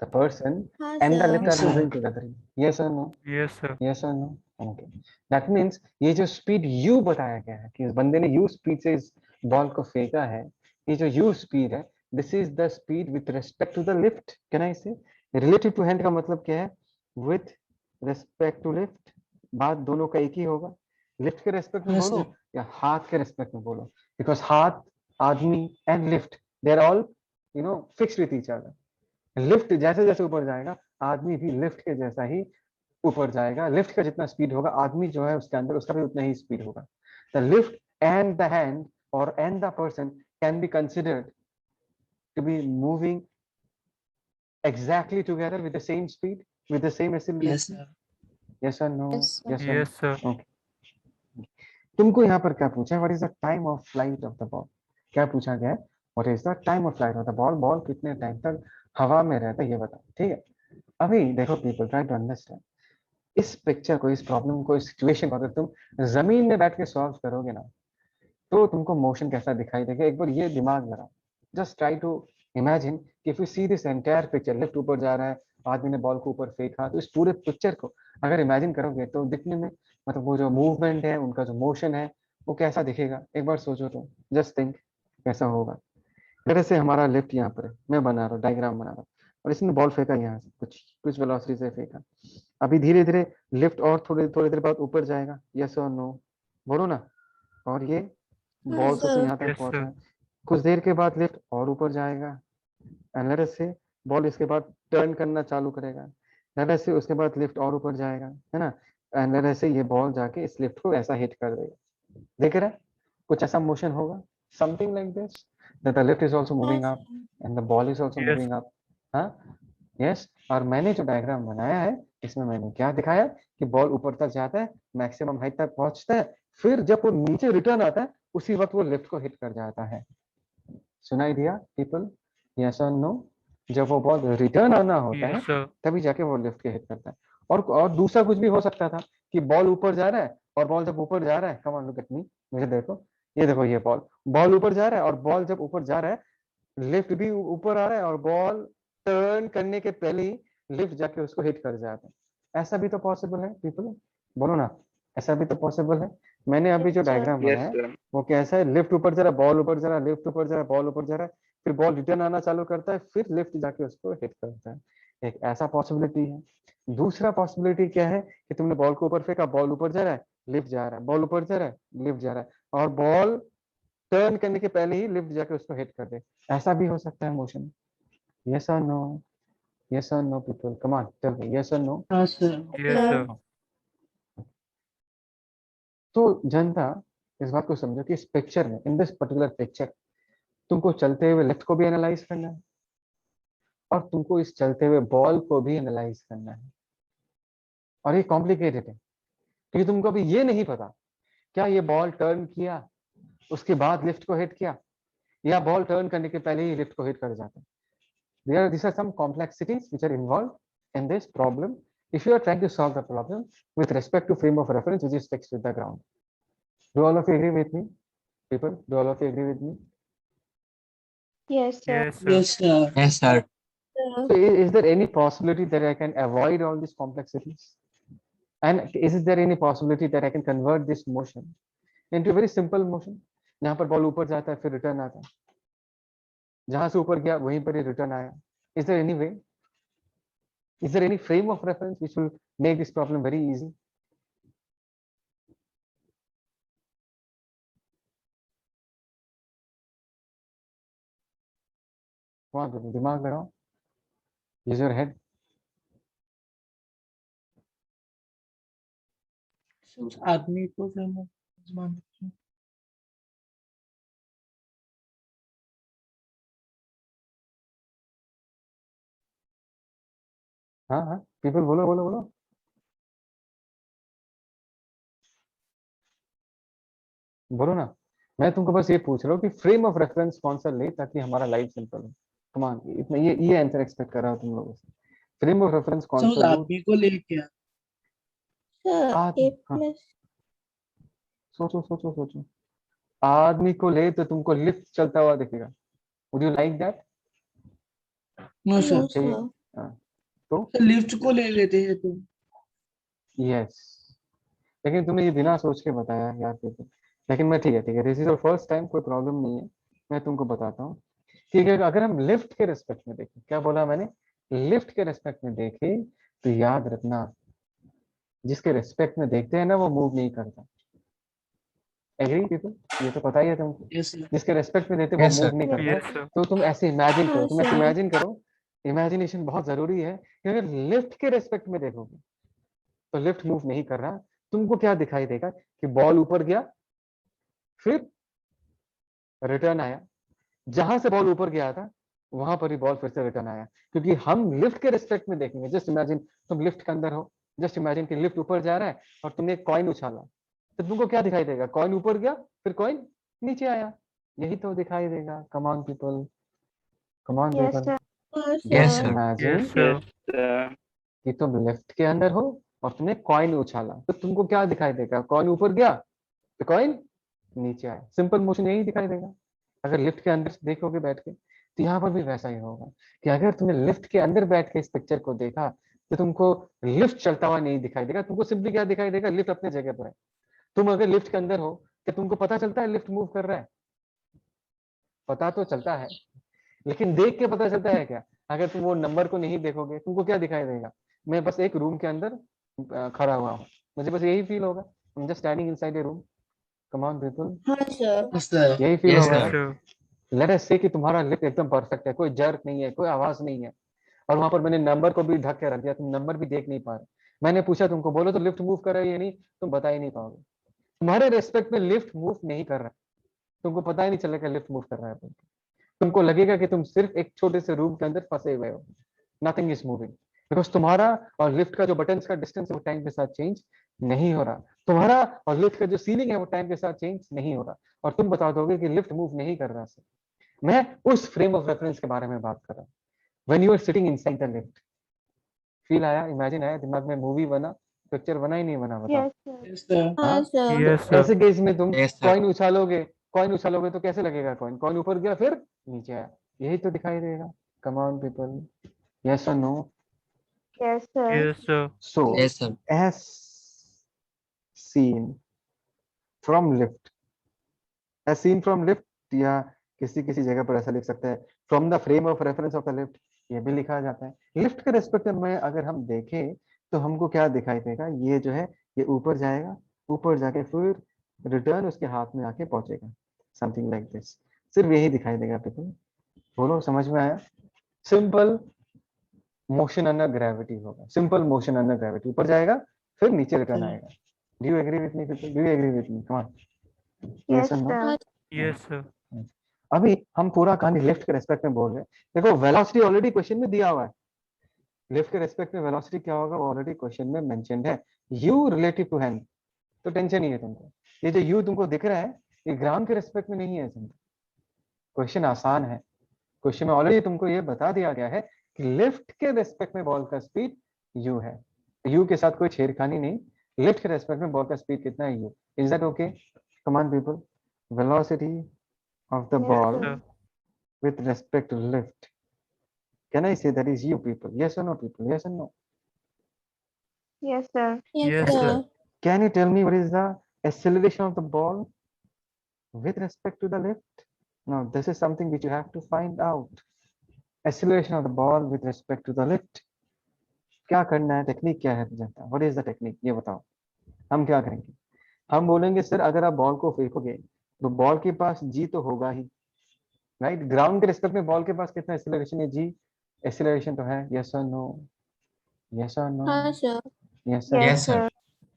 the person हाँ, and the sir. lift Yes, are sir. moving together. Yes or no? Yes, sir. Yes or no? Okay. That means ये जो स्पीड u बताया गया है कि उस बंदे ने u स्पीड से इस बॉल को फेंका है, ये जो u स्पीड है, this is the speed with respect to the lift. Can I say? Relative to hand का मतलब क्या है? With respect to lift। बात दोनों का एक ही होगा। लिफ्ट के रेस्पेक्ट में Yes, बोलो sir. या हाथ के रेस्पेक्ट में बोलो, बिकॉज हाथ, आदमी and lift, they are all fixed with each other. Lift जैसे जैसे ऊपर जाएगा आदमी भी लिफ्ट के जैसा ही ऊपर जाएगा। लिफ्ट का जितना स्पीड होगा आदमी जो है उसके अंदर उसका भी उतना ही स्पीड होगा। The lift and the hand और and the person can be considered to be moving exactly together with the same speed, with the same Yes, acceleration. sir. Yes or no? Yes, sir. Yes or Yes, sir. no? Okay. तुमको यहाँ पर क्या पूछा है? What is the time of flight of the ball? क्या पूछा गया है? What is the time of flight of the ball? Ball कितने टाइम तक हवा में रहता है ये बताओ। ठीक है, अभी देखो पीपल, ट्राई टू अंडरस्टैंड इस पिक्चर को, इस प्रॉब्लम को, इस सिचुएशन को। अगर तुम जमीन में बैठ के सॉल्व करोगे ना तो तुमको मोशन कैसा दिखाई देगा एक बार ये दिमाग लगाओ। Just try to imagine if you see this entire picture, lift ऊपर जा रहा है, आदमी ने बॉल को ऊपर फेंका, तो इस पूरे पिक्चर को अगर इमेजिन करोगे तो दिखने में मतलब वो जो मूवमेंट है, उनका जो मोशन है, वो कैसा दिखेगा एक बार सोचो तो। जस्ट थिंक कैसा होगा। जैसे से हमारा लिफ्ट यहाँ पर है, मैं बना रहा हूँ, डायग्राम बना रहा हूँ, और इसने बॉल फेंका यहाँ से, कुछ कुछ वेलोसिटी से फेंका। अभी धीरे धीरे लिफ्ट और थोड़ी थोड़ी देर बाद ऊपर जाएगा। यस और नो? बोलो ना। और ये हाँ, बॉल से sir. यहाँ तक Yes, पहुंचा sir. है। कुछ देर के बाद लिफ्ट और ऊपर जाएगा, एंड से बॉल इसके बाद टर्न करना चालू करेगा, से उसके बाद लिफ्ट और ऊपर जाएगा, है ना। एंड ऐसे ये बॉल जाके इस लिफ्ट को ऐसा हिट कर देगा, देख रहे हैं कुछ ऐसा मोशन होगा, something like this, that the lift is also moving up and the ball is also moving up. हाँ, यस। और मैंने जो डायग्राम बनाया है इसमें मैंने क्या दिखाया कि बॉल ऊपर तक जाता है, मैक्सिमम हाइट तक पहुंचता है, फिर जब वो नीचे रिटर्न आता है उसी वक्त वो लिफ्ट को हिट कर जाता है। सुनाई दिया पीपल? यस और नो? जब वो बॉल रिटर्न आना होता है Yes, sir. तभी जाके वो लिफ्ट के हिट करता है। और दूसरा कुछ भी हो सकता था कि बॉल ऊपर जा रहा है और बॉल जब ऊपर जा रहा है, come on look at me, मुझे देखो, ये देखो, ये बॉल ऊपर जा रहा है और बॉल जब ऊपर जा रहा है लिफ्ट भी ऊपर आ रहा है और बॉल टर्न करने के पहले ही लिफ्ट जाके उसको हिट कर जाता है। ऐसा भी तो पॉसिबल है पीपल, बोलो ना, ऐसा भी तो पॉसिबल है। मैंने अभी जो डायग्राम बनाया है वो कैसा है, लिफ्ट ऊपर जा रहा है, बॉल ऊपर जा रहा है, लिफ्ट ऊपर जा रहा है, बॉल ऊपर जा रहा है, फिर बॉल रिटर्न आना चालू करता है, फिर लिफ्ट जाके उसको हिट करता है। एक ऐसा पॉसिबिलिटी है। दूसरा पॉसिबिलिटी क्या है कि तुमने बॉल को ऊपर फेंका, बॉल ऊपर जा रहा है, लिफ्ट जा रहा है, बॉल ऊपर जा रहा है, लिफ्ट जा रहा है, और बॉल टर्न करने के पहले ही लिफ्ट जाके उसको हिट कर दे। ऐसा भी हो सकता है मोशन। यस और नो? यस और no people, come on tell me, yes और नो? हाँ सर। Yes, sir. तो जनता इस बात को समझो कि इस पिक्चर में, इन दिस पर्टिकुलर पिक्चर, तुमको चलते हुए लिफ्ट को भी एनालाइज करना है और तुमको इस चलते हुए बॉल को भी एनालाइज करना है। और ये कॉम्प्लिकेटेड है क्योंकि तुमको अभी ये नहीं पता क्या ये बॉल टर्न किया उसके बाद लिफ्ट को हिट किया या बॉल टर्न करने के पहले ही लिफ्ट को हिट कर जाता है। These are some complexities which are involved in this problem if you are trying to solve the problem with respect to frame of reference which is fixed with the ground. Do all of you agree with me, people? Do all of you agree with me? Yes, sir. Yes, sir. Yes sir. Yes, sir. So is there any possibility that I can avoid all these complexities? And is there any possibility that I can convert this motion into a very simple motion? जहाँ पर ball ऊपर जाता है फिर return आता है, जहां से ऊपर गया वहीं पर ही रिटर्न आया। Is there any way? Is there any frame of reference which will make this problem very easy? Come on, people, दिमाग लगाओ, use your head. उस आदमी को फिर मैं मान- हाँ हाँ पीपल, बोलो बोलो बोलो। बोलो ना, मैं तुमको बस ये पूछ रहा हूँ कि फ्रेम ऑफ रेफरेंस कौन सा ले ताकि हमारा लाइफ सिंपल हो। कमान, इतना ये आंसर एक्सपेक्ट कर रहा हूँ तुम लोगों से। फ्रेम ऑफ रेफरेंस कौन सर उस सा लूँ? आदमी को लेके आ- Sir, आदमी, A हाँ, plus. सोचो सोचो सोचो। आदमी को ले तो तुमको लिफ्ट चलता हुआ दिखेगा, would you like that? No sir. No, चाहिए? sir. हाँ, तो सर लिफ्ट को ले लेते हैं तो यस, लेकिन तुमने ये बिना सोच के बताया यार पीपल। लेकिन मैं, ठीक है, this is your first time, कोई प्रॉब्लम नहीं है। मैं तुमको बताता हूँ कि अगर हम लिफ्ट के रेस्पेक्ट में देखें, क्या बोला मैंने, लिफ्ट के रेस्पेक्ट में देखें, तो याद रखना जिसके रेस्पेक्ट में देखते हैं ना वो मूव नहीं करता। Agree people? ये तो पता ही है तुमको, यस सर। जिसके रेस्पेक्ट में देते वो Yes, sir. मूव नहीं करता। Yes, sir. तो तुम ऐसे इमेजिन करो, हाँ, तुम ऐसे sir. इमेजिन करो, इमेजिनेशन बहुत जरूरी है कि अगर लिफ्ट के रेस्पेक्ट में देखोगे तो लिफ्ट मूव नहीं कर रहा, तुमको क्या दिखाई देगा कि बॉल ऊपर गया, फिर रिटर्न आया, जहां से बॉल ऊपर गया था वहां पर ही बॉल फिर से रिटर्न आया। क्योंकि हम लिफ्ट के रिस्पेक्ट में देखेंगे, जस्ट इमेजिन तुम लिफ्ट के अंदर हो, जस्ट इमेजिन कि लिफ्ट ऊपर जा रहा है और तुमने एक कॉइन उछाला, तो तुमको क्या दिखाई देगा, कॉइन ऊपर गया फिर कॉइन नीचे आया, यही तो दिखाई देगा। Come on people, come on Yes, people, sir. Yes, Yes, sir. sir. Imagine Yes, sir. कि तुम लिफ्ट के अंदर हो और तुमने कॉइन उछाला, तो तुमको क्या दिखाई देगा, कॉइन ऊपर गया तो कॉइन नीचे आया, सिंपल मोशन यही दिखाई देगा। अगर लिफ्ट के अंदर देखोगे बैठ के तो यहाँ पर भी वैसा ही होगा कि अगर तुमने लिफ्ट के अंदर बैठ के इस पिक्चर को देखा तो तुमको लिफ्ट चलता हुआ नहीं दिखाई देगा, तुमको सिंपली क्या दिखाई देगा, लिफ्ट अपने जगह पर है। तुम अगर लिफ्ट के अंदर हो तो तुमको पता चलता है लिफ्ट मूव कर रहा है, पता तो चलता है, लेकिन देख के पता चलता है क्या? अगर तुम वो नंबर को नहीं देखोगे तुमको क्या दिखाई देगा, मैं बस एक रूम के अंदर खड़ा हुआ हूँ, मुझे बस यही फील होगा, I'm just standing inside a room. Come on people, हाँ, sir. Yes sir. यही फील Yes, होगा Yes, ना? sir. sir. लेट अस से कि तुम्हारा लिफ्ट एकदम परफेक्ट है, कोई जर्क नहीं है, कोई आवाज नहीं है, और वहां पर मैंने नंबर को भी ढक के रख दिया, तुम नंबर भी देख नहीं पा रहे, मैंने पूछा तुमको, बोलो तो लिफ्ट मूव कर रहा है या नहीं, तुम बता ही नहीं पाओगे। तुम्हारे रेस्पेक्ट में लिफ्ट मूव नहीं कर रहा है, तुमको पता ही नहीं चलेगा लिफ्ट मूव कर रहा है। तुमको लगेगा कि तुम सिर्फ एक छोटे से रूम के अंदर फंसे हुए हो, नथिंग इज मूविंग, बिकॉज तुम्हारा और लिफ्ट का जो बटन का डिस्टेंस है वो टाइम के साथ चेंज नहीं हो रहा। तुम्हारा और लिफ्ट का जो सीलिंग है वो टाइम के साथ चेंज नहीं हो रहा, और तुम बता दोगे कि लिफ्ट मूव नहीं कर रहा सर। मैं उस फ्रेम ऑफ रेफरेंस के बारे में बात कर रहा हूँ। When you are sitting inside the lift, feel आया, इमेजिन आया दिमाग में, मूवी बना, पिक्चर बना ही नहीं बना, बताओ। Yes, sir. Yes, sir. हाँ, हाँ सर। Yes, तो sir. ऐसे केस में तुम Yes, sir. कॉइन उछालोगे, कॉइन उछालोगे तो कैसे लगेगा, कॉइन कॉइन ऊपर गया फिर नीचे आया, यही तो दिखाई देगा। कम ऑन पीपल, यस और no. Yes, sir. Yes, sir. So Yes, sir. as seen from lift, as seen from lift, या किसी किसी जगह पर ऐसा लिख सकते हैं from the frame of reference of the lift, ये भी लिखा जाता है। लिफ्ट के रेस्पेक्ट में अगर हम देखें तो हमको क्या दिखाई देगा, ये जो है ये ऊपर जाएगा, ऊपर जाके फिर रिटर्न उसके हाथ में आके पहुंचेगा, समथिंग लाइक दिस। सिर्फ यही दिखाई देगा पीपल। बोलो समझ में आया? सिंपल मोशन अंडर ग्रेविटी होगा, सिंपल मोशन अंडर ग्रेविटी, ऊपर जाएगा फिर नीचे रिटर्न आएगा। Do you agree with me people? Do you agree with me? Come on, Yes, yes और नो। sir. Yes, sir. अभी हम पूरा कहानी लिफ्ट के रेस्पेक्ट में बोल रहे हैं। देखो वेलोसिटी ऑलरेडी क्वेश्चन में दिया हुआ है, लिफ्ट के रेस्पेक्ट में वेलोसिटी क्या होगा वो ऑलरेडी क्वेश्चन में मेंशन्ड है, u रिलेटिव टू हैंड, तो टेंशन नहीं है तुमको। ये जो u तुमको दिख रहा है ये ग्राउंड के रेस्पेक्ट में नहीं है, क्वेश्चन आसान है। क्वेश्चन में ऑलरेडी तुमको ये बता दिया गया है कि लिफ्ट के रेस्पेक्ट में बॉल का स्पीड u है, u के साथ कोई छेड़खानी नहीं, लिफ्ट के रेस्पेक्ट में बॉल का स्पीड कितना है u। Is that okay? Come on people, velocity of the Yes, ball sir. Sir. with respect to lift, can I say that is you people? Yes or no people? Yes or no? Yes, sir. Yes, sir. Can you tell me what is the acceleration of the ball with respect to the lift? Now this is something which you have to find out. Acceleration of the ball with respect to the lift. क्या करना है, technique क्या है जनता? What is the technique, ये बताओ। हम क्या करेंगे, हम बोलेंगे सर अगर आप बॉल को फेंकोगे तो बॉल के पास जी तो होगा ही, राइट? ग्राउंड के रिस्पेक्ट में बॉल के पास कितना एक्सीलरेशन है, जी एक्सीलरेशन तो है। यस और नो? यस और नो? हाँ sir. Yes sir. Yes, sir.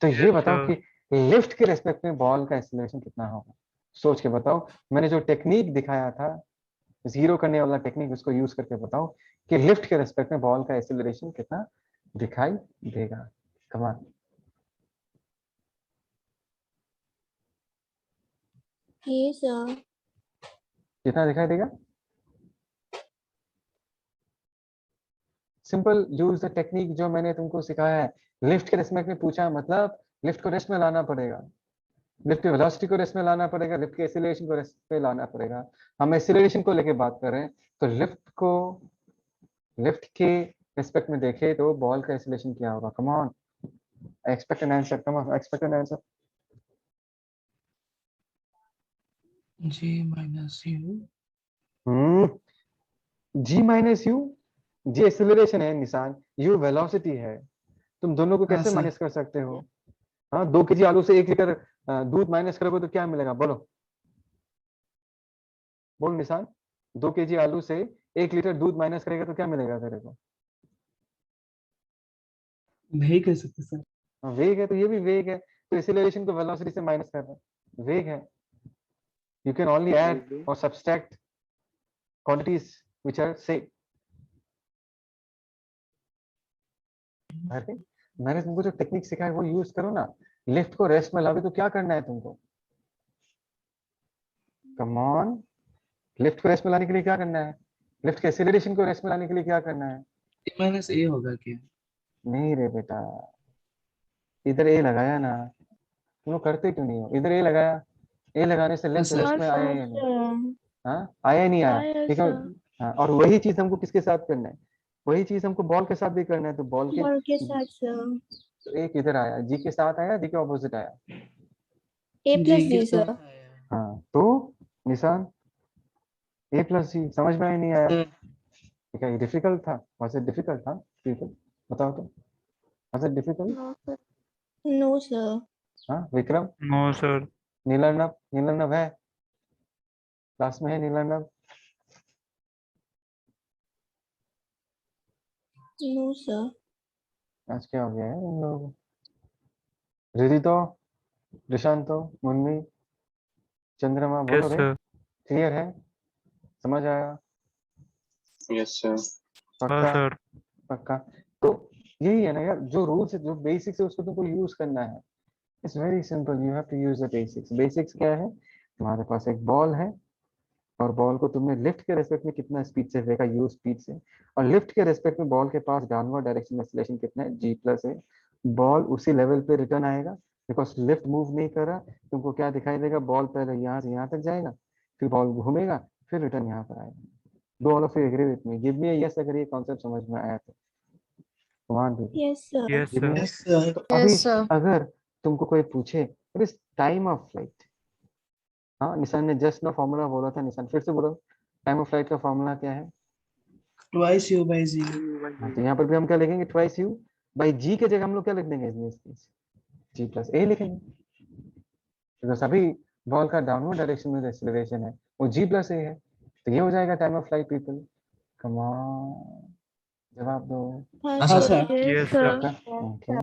तो ये Yes, बताओ sir. कि लिफ्ट के रेस्पेक्ट में बॉल का एक्सीलरेशन कितना होगा, सोच के बताओ। मैंने जो टेक्निक दिखाया था जीरो करने वाला टेक्निक, उसको यूज करके बताओ कि लिफ्ट के रेस्पेक्ट में बॉल का एक्सीलरेशन कितना दिखाई देगा। Come on, Yes, sir. कितना दिखाई देगा? सिंपल यूज द टेक्निक जो मैंने तुमको सिखाया है। लिफ्ट के रेस्पेक्ट में पूछा मतलब लिफ्ट को रेस्ट में लाना पड़ेगा, लिफ्ट की वेलोसिटी को रेस्ट में लाना पड़ेगा, लिफ्ट के एक्सीलरेशन को रेस्ट पे लाना पड़ेगा। हम एक्सीलरेशन को लेके बात कर रहे हैं, तो लिफ्ट को लिफ्ट के रेस्पेक्ट में देखे तो बॉल का एक्सीलरेशन क्या होगा? Come on, expect an answer, come on, expect an answer. G minus U. G minus u, g acceleration है निशान, यू वेलोसिटी है। तुम दोनों को हाँ, कैसे सर। माइनस कर सकते हो? हाँ, 2 केजी आलू से 1 लीटर दूध माइनस करोगे तो क्या मिलेगा? बोलो बोल निशान, 2 केजी आलू से 1 लीटर दूध माइनस करेगा तो क्या मिलेगा तेरे को? नहीं कह सकते सर। हाँ, वेग है तो ये भी वेग है, तो एक्सीलरेशन को वेलोसिटी से माइनस कर रहा है, वेग है। यू कैन ओनली ऐड और subtract quantities which are same. अरे मैंने तुमको जो टेक्निक सिखाया वो यूज करो ना। लिफ्ट को रेस्ट में लाओगे तो क्या करना है तुमको? कम ऑन, लिफ्ट को रेस्ट में लाने के लिए क्या करना है? लिफ्ट के एक्सीलरेशन को रेस्ट में लाने के लिए क्या करना है? A माइनस ए होगा क्या? नहीं रे बेटा, इधर ए लगाया ना, तुम लोग करते क्यों नहीं हो? इधर ए लगाया, ए लगाने से लिफ्ट सर। रेस्ट में आया या नहीं? हाँ, आया ही नहीं आया, आया ठीक है। सर। हाँ, और वही चीज हमको किसके साथ करना है? वही चीज हमको बॉल के साथ भी करना है, तो बॉल के बॉल के साथ सर। तो एक इधर आया, जी के साथ आया, जी के ऑपोजिट आया। A जी प्लस के जी सर। साथ आया। हाँ, तो निशान ए प्लस जी, समझ में आया नहीं आया? सर, ठीक है, ये डिफिकल्ट था, वैसे डिफिकल्ट था पीपल, बताओ तो, वैसे difficult? No sir. No sir. हाँ विक्रम, No, sir. नीलार्णव, नीलार्णव है क्लास में? है नीलार्णव? No sir. आज क्या हो गया है इन लोगों को? रिदितो, प्रशांतो, मुन्नी, चंद्रमा, बोलो Yes, रे। sir. क्लियर है? समझ आया? Yes, sir. पक्का? Sir. पक्का। तो यही है ना यार, जो रूल्स है, जो बेसिक्स है, उसको तुमको यूज करना है। It's very simple, you have to use the basics. Basics क्या है? तुम्हारे पास एक बॉल है, और बॉल को तुमने लिफ्ट के रेस्पेक्ट में कितना स्पीड से फेंका, यू स्पीड से, और लिफ्ट के रेस्पेक्ट में बॉल के पास डाउनवर्ड डायरेक्शन में एक्सीलरेशन कितना है, जी प्लस है। बॉल उसी लेवल पे रिटर्न आएगा, बिकॉज लिफ्ट मूव नहीं कर रहा। तुमको क्या दिखाई देगा? बॉल पहले यहाँ से यहाँ तक जाएगा, फिर बॉल घूमेगा, फिर रिटर्न यहाँ पर आएगा। Do all of you agree with me? Give me a yes अगर ये कॉन्सेप्ट समझ में आया तो। कमान दीजिए। Yes, sir. Yes, Give me sir. a- Yes, sir. तो अभी Yes, sir. अगर तुमको कोई पूछे इस टाइम ऑफ फ्लाइट, हाँ निशान ने जस्ट ना फॉर्मूला बोला था, निशान फिर से बोलो, टाइम ऑफ फ्लाइट का फॉर्मूला क्या है? Twice U by Z. हाँ, तो यहाँ पर भी हम क्या लिखेंगे? ट्वाइस यू बाई जी के जगह हम लोग क्या लिख देंगे इसमें? जी प्लस ए लिखेंगे, बिकॉज अभी बॉल का डाउनवर्ड डायरेक्शन में एक्सीलरेशन है, वो जी प्लस ए है। तो ये हो जाएगा time of flight. People come on, जवाब दो। हाँ, हाँ, sir. sir. Yes, sir. Okay.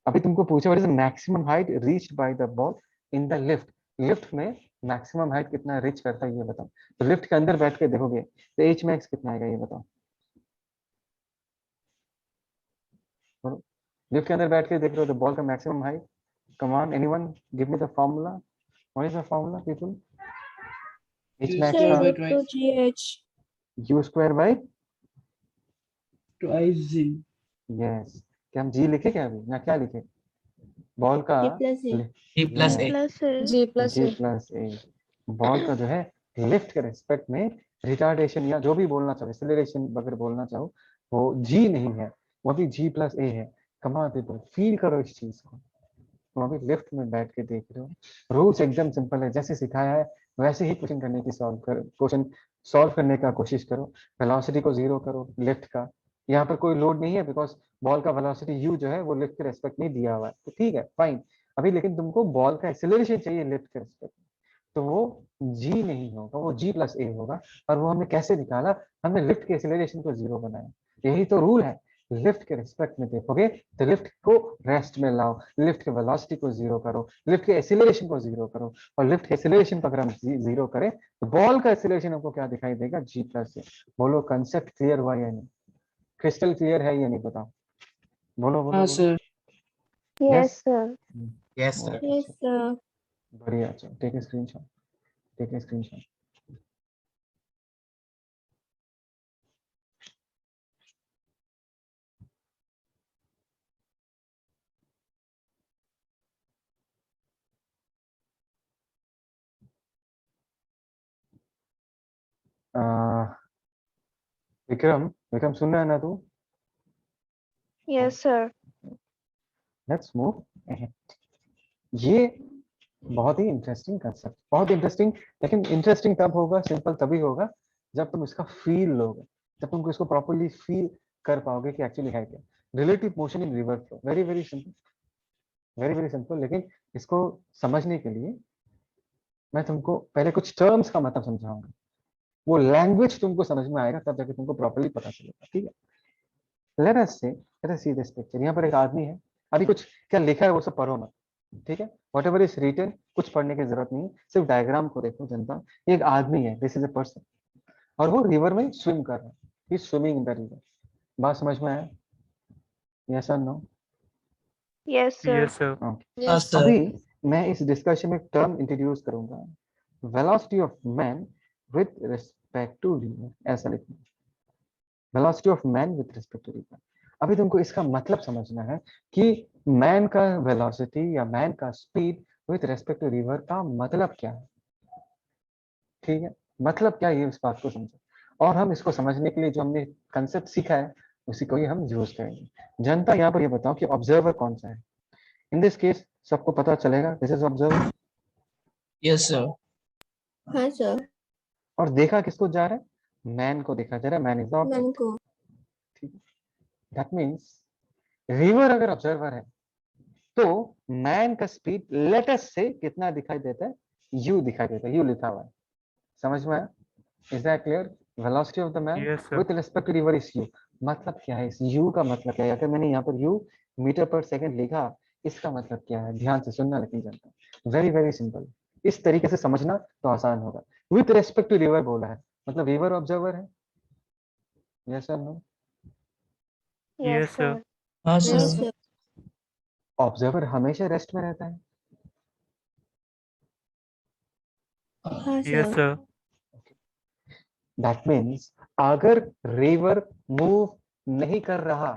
अभी तुमको पूछा what is the maximum height reached by the ball in the lift. Lift में मैक्सिमम हाइट कितना रीच करता है ये बताओ। तो लिफ्ट के अंदर बैठ के देखोगे तो एच मैक्स कितना आएगा ये बताओ। लिफ्ट के अंदर बैठ के देख रहे हो तो बॉल का maximum height, come on anyone give me the formula. What is the formula people? H U max square का by Sir, to twice. GH. You square by, Twice Z. Yes. क्या हम जी लिखे क्या अभी, ना क्या लिखे? बॉल का G plus A. G plus A. Plus A. G plus g A. Plus A. Ball का जो है लिफ्ट के रिस्पेक्ट में रिटार्डेशन या जो भी बोलना चाहो, एक्सेलरेशन अगर बोलना चाहो, वो जी नहीं है, वो भी जी प्लस ए है। कमा पीपल फील करो इस चीज को। तुम अभी लिफ्ट में बैठ के देख रहे हो, रूल्स एकदम सिंपल है, जैसे सिखाया है वैसे ही क्वेश्चन करने की क्वेश्चन सॉल्व करने का कोशिश करो। वेलोसिटी को जीरो करो लिफ्ट का, यहाँ पर कोई लोड नहीं है, बिकॉज बॉल का वेलोसिटी यू जो है वो लिफ्ट के रेस्पेक्ट में दिया हुआ है, तो ठीक है फाइन। अभी लेकिन तुमको बॉल का एक्सेलरेशन चाहिए लिफ्ट के रेस्पेक्ट में, तो वो जी नहीं होगा, वो जी प्लस ए होगा। और वो हमने कैसे निकाला? हमने लिफ्ट के एक्सेलरेशन को जीरो बनाया। यही तो रूल है। लिफ्ट के रिस्पेक्ट में देखोगे तो लिफ्ट को रेस्ट में लाओ, लिफ्ट के वेलोसिटी को जीरो करो, लिफ्ट के एक्सेलरेशन को जीरो करो, और लिफ्ट के एक्सेलरेशन को अगर हम जीरो करें तो बॉल का एक्सेलरेशन हमको क्या दिखाई देगा? जी प्लस ए। बोलो कंसेप्ट क्लियर हुआ या नहीं? क्रिस्टल क्लियर है या नहीं बताओ? बोलो बोलो हाँ, बोलो। sir. Yes, sir. Yes, sir. Yes, sir. बढ़िया, चलो take a screenshot, take a screenshot. Vikram, Vikram सुन रहा है ना तू? Yes, sir. Let's move ahead. ये बहुत ही इंटरेस्टिंग कंसेप्ट, बहुत इंटरेस्टिंग। लेकिन इंटरेस्टिंग तब होगा, सिंपल तभी होगा जब तुम इसका फील लोगे, जब तुम इसको प्रॉपर्ली फील कर पाओगे कि एक्चुअली है क्या। रिलेटिव मोशन इन river flow, very very simple, very very simple. लेकिन इसको समझने के लिए मैं तुमको पहले कुछ टर्म्स का मतलब समझाऊंगा, वो लैंग्वेज तुमको समझ में आएगा तब जाके तुमको प्रॉपर्ली पता चलेगा, ठीक है? Let us see this picture. यहाँ पर एक आदमी है, अभी कुछ क्या लिखा है वो सब पढ़ो मत, ठीक है? वॉट एवर इज रिटन, कुछ पढ़ने की जरूरत नहीं है, सिर्फ डायग्राम को देखो जनता। ये एक आदमी है, दिस इज ए पर्सन, और वो रिवर में स्विम कर रहा है, ही स्विमिंग इन द रिवर। बात समझ में आया? यस और no? Yes, sir. Yes, sir. हाँ, Yes. sir. अभी मैं इस डिस्कशन में एक टर्म इंट्रोड्यूस करूंगा, velocity of man with respect to river, ऐसा लिखना, velocity of man with respect to river. अभी तुमको इसका मतलब समझना है कि मैन का वेलोसिटी या मैन का speed with respect to river का मतलब क्या है, ठीक है? मतलब क्या है ये, इस बात को समझो। और हम इसको समझने के लिए जो हमने कंसेप्ट सीखा है उसी को ही हम यूज करेंगे। जनता यहाँ पर ये बताओ कि ऑब्जर्वर कौन सा है? इन दिस केस सबको पता चलेगा this is observer, Yes, sir. हाँ, sir. और देखा किसको जा रहा है? मैन को देखा जा रहा है, मैन इज द ऑब्जेक्ट, मन को. ठीक है? दैट मीन्स रिवर अगर ऑब्जर्वर है तो मैन का स्पीड लेटेस्ट से कितना दिखाई देता है? यू दिखाई देता है, यू लिखा हुआ है, समझ में आया? Is that clear? Velocity of the man Yes, sir. With respect to river is u. मतलब क्या है इस यू का? मतलब क्या है? अगर मैंने यहाँ पर यू मीटर पर सेकंड लिखा, इसका मतलब क्या है, ध्यान से सुनना लेकिन जनता, वेरी वेरी सिंपल, इस तरीके से समझना तो आसान होगा। विथ रेस्पेक्ट टू रिवर बोला है, मतलब रिवर ऑब्जर्वर है, यस और नो? Yes, sir. हाँ Yes, सर। sir. ऑब्जर्वर हमेशा रेस्ट में रहता है, हाँ सर। दैट मीन्स अगर रिवर मूव नहीं कर रहा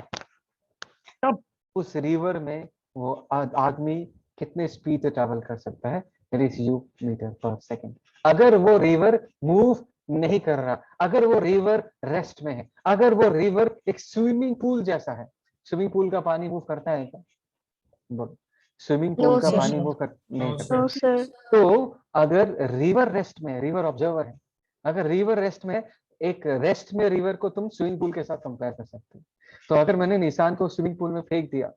तब उस रिवर में वो आदमी कितने स्पीड से ट्रैवल कर सकता है, दैट इज यू मीटर पर सेकंड। अगर वो रिवर मूव नहीं कर रहा, अगर वो रिवर रेस्ट में है, अगर वो रिवर एक स्विमिंग पूल जैसा है, स्विमिंग पूल का पानी मूव करता है क्या? बोलो, स्विमिंग पूल No, का sir. पानी मूव कर नहीं No, करता। No, sir. तो अगर रिवर रेस्ट में है, रिवर ऑब्जर्वर है, अगर रिवर रेस्ट में है, एक रेस्ट में रिवर को तुम स्विमिंग पूल के साथ कंपेयर कर सकते हो। तो अगर मैंने निशान को स्विमिंग पूल में फेंक दिया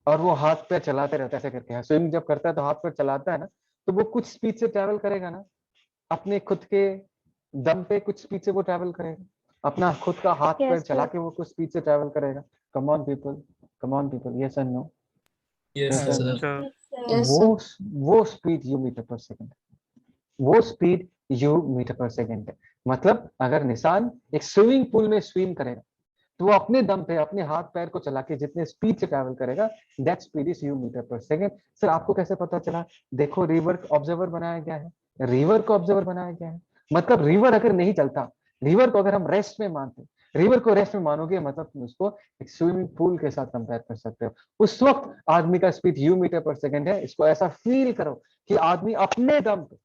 और वो हाथ पैर चलाते रहता है ऐसे करके, स्विमिंग जब करता है तो हाथ पैर चलाता है ना, तो वो कुछ स्पीड से ट्रैवल करेगा ना, अपने खुद के दम पे कुछ स्पीड से वो ट्रैवल करेगा, अपना खुद का हाथ पैर Yes, चला sir. के वो कुछ स्पीड से ट्रैवल करेगा। Come on people, come on people, yes and no? yes Yes, sir। Yes, sir. वो स्पीड यू मीटर पर सेकंड, वो स्पीड यू मीटर पर सेकंड है। मतलब अगर निशान एक स्विमिंग पूल में स्विम करेगा तो वो अपने दम पे अपने हाथ पैर को चला के जितने स्पीड से ट्रैवल करेगा, that speed is u metre पर सेकंड। सर आपको कैसे पता चला? देखो, रिवर ऑब्जर्वर बनाया गया है, रिवर को ऑब्जर्वर बनाया गया है, मतलब रिवर अगर नहीं चलता, रिवर को अगर हम रेस्ट में मानते, रिवर को रेस्ट में मानोगे मतलब तुम उसको एक स्विमिंग पूल के साथ कंपेयर कर सकते हो। उस वक्त आदमी का स्पीड यू मीटर पर सेकंड है। इसको ऐसा फील करो कि आदमी अपने दम पे,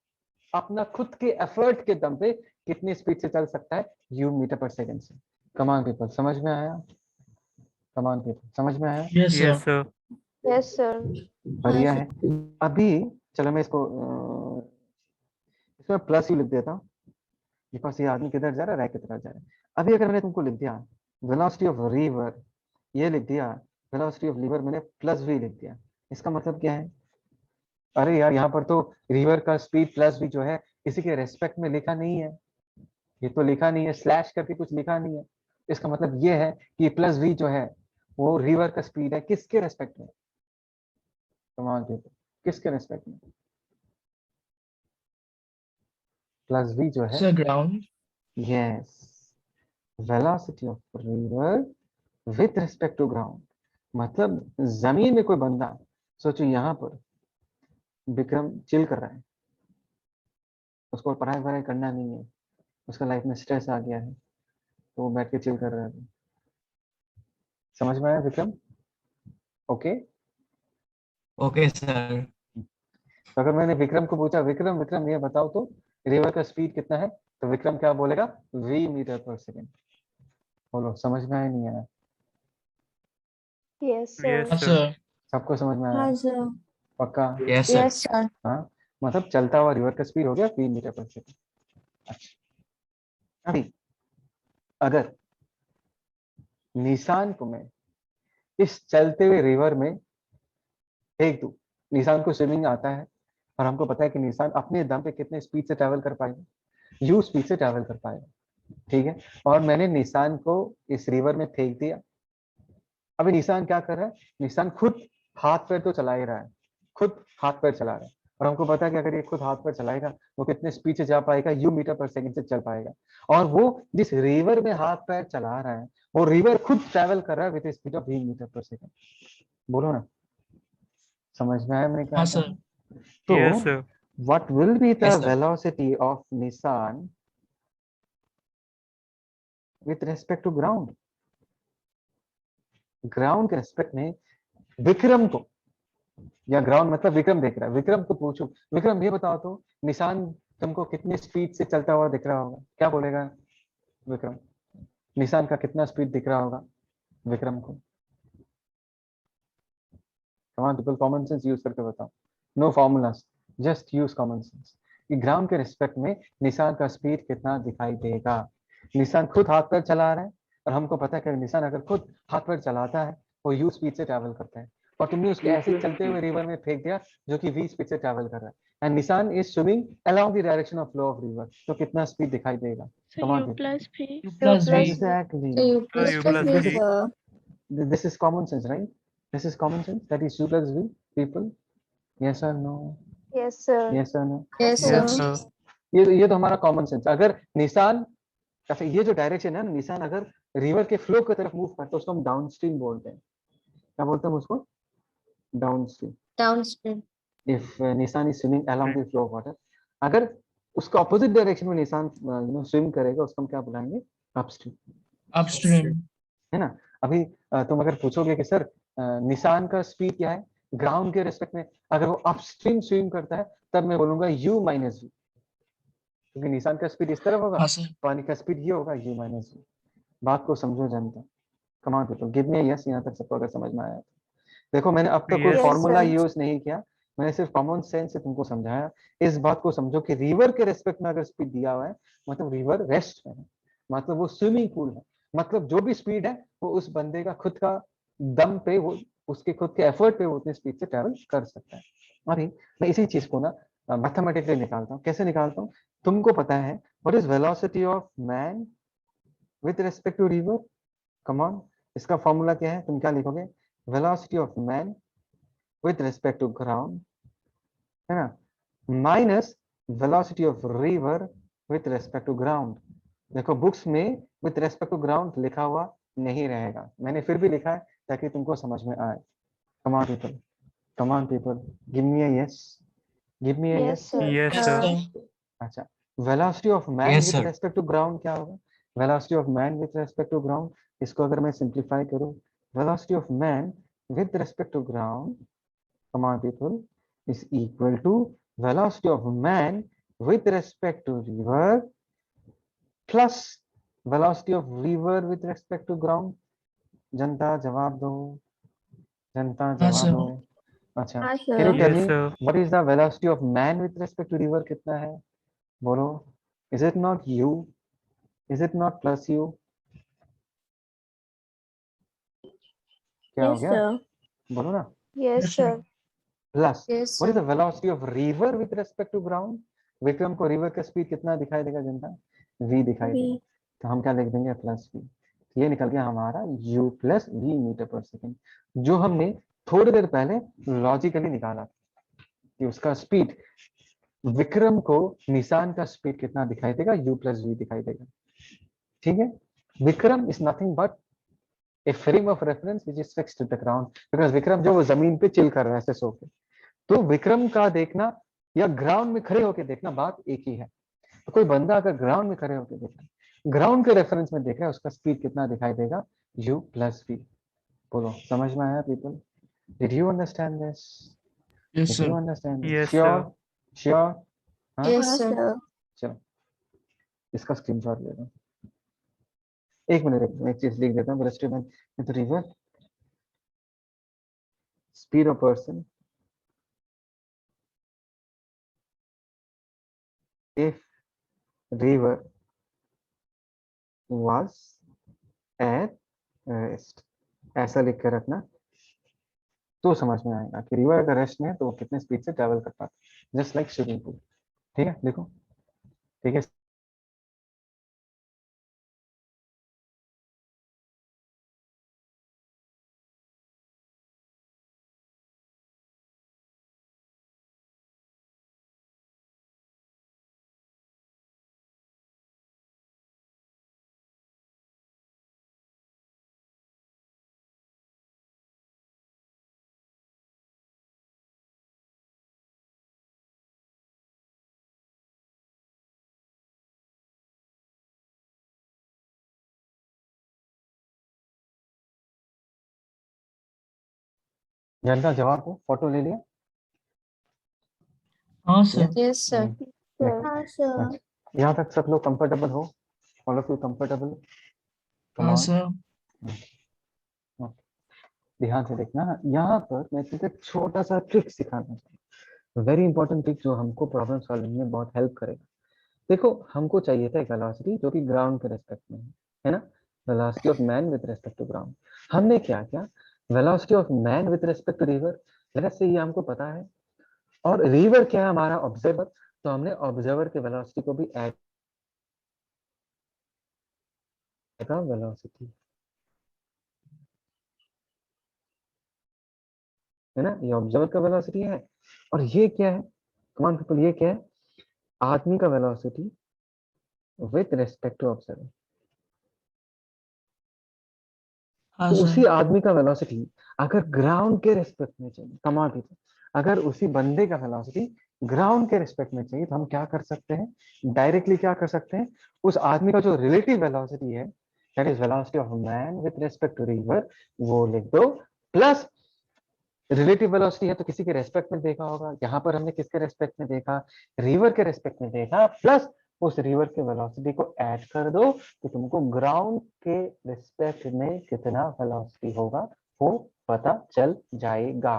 अपना खुद के एफर्ट के दम पे कितनी स्पीड से चल सकता है, यू मीटर पर सेकंड से। कमान पीपल, समझ में आया? कमान पीपल, समझ में आया? Yes sir। Yes, sir. बढ़िया है। अभी चलो मैं इसको इसमें प्लस ही लिख देता हूँ, बिकॉज ये आदमी किधर जा रहा है, राय की तरफ जा रहा है। अभी अगर मैंने तुमको लिख दिया वेलोसिटी ऑफ रिवर, ये लिख दिया, वेलोसिटी ऑफ रिवर मैंने प्लस वी लिख दिया, इसका मतलब क्या है? अरे यार, यहाँ पर तो रिवर का स्पीड प्लस वी जो है किसी के रेस्पेक्ट में लिखा नहीं है, ये तो लिखा नहीं है, स्लैश करके कुछ लिखा नहीं है। इसका मतलब ये है कि प्लस वी जो है वो रिवर का स्पीड है, किसके रेस्पेक्ट में? कमाल पीपल, किसके रेस्पेक्ट में? प्लस वी जो है, Sir ground। Yes, velocity of river with respect to ground. मतलब जमीन में कोई बंदा, सोचो यहाँ पर विक्रम चिल कर रहा है, उसको पढ़ाई वढ़ाई करना नहीं है, उसका लाइफ में स्ट्रेस आ गया है, तो वो बैठ के चिल कर रहा है। समझ में आया विक्रम? ओके। Okay sir। तो अगर मैंने विक्रम को पूछा, विक्रम विक्रम ये बताओ तो रिवर का स्पीड कितना है, तो विक्रम क्या बोलेगा? We meter per second. बोलो, समझ में आया नहीं आया? Yes, sir. हाँ सर। सबको समझ में आया? हाँ sir. पक्का? Yes sir। Yes, sir. हाँ, मतलब चलता हुआ रिवर का स्पीड हो गया वी मीटर पर सेकेंड। अच्छा, अभी अगर निशान को मैं इस चलते हुए रिवर में फेंक दूं, निशान को स्विमिंग आता है और हमको पता है कि निशान अपने दम पे कितने स्पीड से ट्रैवल कर पाएगा, यू स्पीड से ट्रैवल कर पाएगा, ठीक है। और मैंने निशान को इस रिवर में फेंक दिया। अभी निशान क्या कर रहा है? निशान खुद हाथ पैर तो चला ही रहा है, खुद हाथ पैर चला रहा है, और हमको पता है कि अगर ये खुद हाथ पैर चलाएगा वो कितने स्पीड से जा पाएगा, यू मीटर पर सेकंड से चल पाएगा। और वो जिस रिवर में हाथ पैर चला रहा है, वो रिवर खुद ट्रैवल कर रहा है with speed of V meter पर सेकंड। बोलो ना, समझ में आया मैं क्या हाँ कह रहा सर। हूं? तो what will be the Yes sir। velocity of Nissan with respect to ground? Ground के रेस्पेक्ट में विक्रम को, या ग्राउंड मतलब विक्रम देख रहा है, विक्रम को पूछो, विक्रम ये बताओ तो निशान तुमको कितनी स्पीड से चलता हुआ दिख रहा होगा, क्या बोलेगा विक्रम? निशान का कितना स्पीड दिख रहा होगा विक्रम को? Come on people, common sense use करके बताओ, no formulas, just use common sense. कि ग्राउंड के रिस्पेक्ट में निशान का स्पीड कितना दिखाई देगा? निशान खुद हाथ पैर चला रहा है और हमको पता है कि निशान अगर खुद हाथ पैर चलाता है वो यू स्पीड से ट्रैवल करता है, और तुमने उसको ऐसे चलते हुए रिवर में फेंक दिया जो कि वी स्पीड से ट्रैवल कर रहा है, एंड निशान is swimming along the direction of flow of river, तो कितना स्पीड दिखाई देगा? So come on U people, plus V. U plus V। Exactly, U plus V, sir. this is common sense, right? This is common sense, that is u plus v, people. Yes or no? Yes, sir. Yes or no? Yes, Yes. sir. ये तो हमारा common sense. अगर निशान अच्छा ये जो direction है ना, निशान अगर रिवर के फ्लो की तरफ मूव करता है उसको हम डाउनस्ट्रीम बोलते हैं। क्या बोलते हैं उसको? डाउनस्ट्रीम। Downstream. इफ निशान is swimming along the flow of water, अगर उसका ऑपोजिट डायरेक्शन में निशान स्विम करेगा उसको हम क्या बुलाएंगे? अपस्ट्रीम। Upstream. है ना? अभी तुम अगर पूछोगे कि सर निशान का स्पीड क्या है ग्राउंड के रेस्पेक्ट में, अगर वो अपस्ट्रीम स्विम करता है तब मैं बोलूंगा u माइनस v, क्योंकि निशान का स्पीड इस तरफ होगा, हाँ सर। पानी का स्पीड ये होगा u माइनस v। बात को समझो जनता। कमाल पीपल, गिव मी यस यहाँ तक सबको अगर समझ में आया तो। देखो मैंने अब तक कोई Yes, फॉर्मूला sir. यूज नहीं किया, मैंने सिर्फ कॉमन सेंस से तुमको समझाया। इस बात को समझो कि रिवर के रेस्पेक्ट में अगर स्पीड दिया हुआ है मतलब रिवर रेस्ट में है, मतलब वो स्विमिंग पूल है, मतलब जो भी स्पीड है वो उस बंदे का खुद का दम पे, वो उसके खुद के एफर्ट पे वो उतनी स्पीड से ट्रेवल कर सकता है। अभी मैं इसी चीज को ना मैथमेटिकली निकालता हूँ। कैसे निकालता हूँ? तुमको पता है what is velocity of man with respect to river? Come on, इसका फॉर्मूला क्या है? तुम क्या लिखोगे? Velocity of man with respect to ground, है ना, minus velocity of river with respect to ground। देखो बुक्स में with respect to ground लिखा हुआ नहीं रहेगा, मैंने फिर भी लिखा है ताकि तुमको समझ में आए। come on people, come on people, give me a yes, give me a Yes, yes। sir. Yes, sir. अच्छा, velocity of man Yes, with sir. Respect to ground क्या होगा? Velocity of man with respect to ground, इसको अगर मैं simplify करूं, velocity of man with respect to ground, come on people, is equal to velocity of man with respect to river plus velocity of river with respect to ground। जनता जवाब दो, जनता हाँ जवाब sir. दो। अच्छा, हाँ, can you sir. Tell Yes, me sir. What is the velocity of man with respect to river? कितना है बोलो? Is it not u? Is it not plus u? क्या हो Yes, गया? sir. बोलो ना। Yes, Yes, sir. sir. Plus Yes, what is the sir. Velocity of river with respect to ground? Vikram को river का स्पीड कितना दिखाई देगा जनता? v दिखाई देगा, V. तो हम क्या लिख देंगे? Plus v। ये निकल गया हमारा u plus v metre per second, जो हमने थोड़ी देर पहले लॉजिकली निकाला कि उसका स्पीड, विक्रम को निशान का स्पीड कितना दिखाई देगा? u प्लस v दिखाई देगा। ठीक है, Vikram is nothing but a frame of reference which is fixed to the ground, because Vikram जो वो जमीन पे चिल कर रहा है ऐसे सो के, तो विक्रम का देखना या ग्राउंड में खड़े होकर देखना बात एक ही है। तो कोई बंदा अगर ग्राउंड में खड़े होकर देख रहा है, ग्राउंड के रेफरेंस में देख रहा है, उसका स्पीड कितना दिखाई देगा? u plus v। बोलो समझ में आया people? Did you understand this? Yes, did sir. You understand this? Yes, sure? sir. Sure? हाँ, Yes, sir. चलो इसका स्क्रीनशॉट ले लो। एक मिनट, एक चीज लिख देता हूँ। Velocity of river, speed of person if river was at rest, ऐसा लिख कर रखना तो समझ में आएगा कि रिवर अगर रेस्ट में है तो वो कितने स्पीड से ट्रेवल कर पाता है, जस्ट लाइक स्विमिंग पूल। ठीक है, देखो ठीक है। जनता जवाब दो, फोटो ले लिया? हाँ सर। Yes, sir. देखो, हाँ, sir. अच्छा, यहाँ तक सब लोग कंफर्टेबल हो? All of you comfortable? Come हाँ ऑन, सर। ध्यान से देखना। यहाँ पर मैं तुझे एक छोटा सा ट्रिक सिखाना चाहूँ, वेरी इंपॉर्टेंट ट्रिक जो हमको प्रॉब्लम सॉल्विंग में बहुत हेल्प करेगा। देखो हमको चाहिए था एक वेलोसिटी जो कि ग्राउंड के रेस्पेक्ट में है ना, velocity of man with respect to ground. हमने क्या किया, velocity of man with respect to river, let's say ये हमको पता है, और रिवर क्या है? हमारा ऑब्जर्वर, तो हमने ऑब्जर्वर के वेलोसिटी को भी ऐड किया वेलोसिटी। है ना, ये ऑब्जर्वर का वेलोसिटी है, और ये क्या है, कमान पीपल, ये क्या है, आदमी का velocity with respect to observer. हाँ तो सर। उसी आदमी का वेलोसिटी अगर ग्राउंड के रिस्पेक्ट में चाहिए, कमान पीपल, अगर उसी बंदे का वेलोसिटी ग्राउंड के रिस्पेक्ट में चाहिए, तो हम क्या कर सकते हैं, डायरेक्टली क्या कर सकते हैं, उस आदमी का जो रिलेटिव वेलोसिटी है, that is velocity of man with respect to river, वो लिख दो, प्लस रिलेटिव वेलोसिटी है तो किसी के रेस्पेक्ट में देखा होगा, यहाँ पर हमने किसके रेस्पेक्ट में देखा, रिवर के रेस्पेक्ट में देखा, प्लस उस रिवर के वेलोसिटी को ऐड कर दो, तो तुमको ग्राउंड के रिस्पेक्ट में कितना वेलोसिटी होगा वो पता चल जाएगा।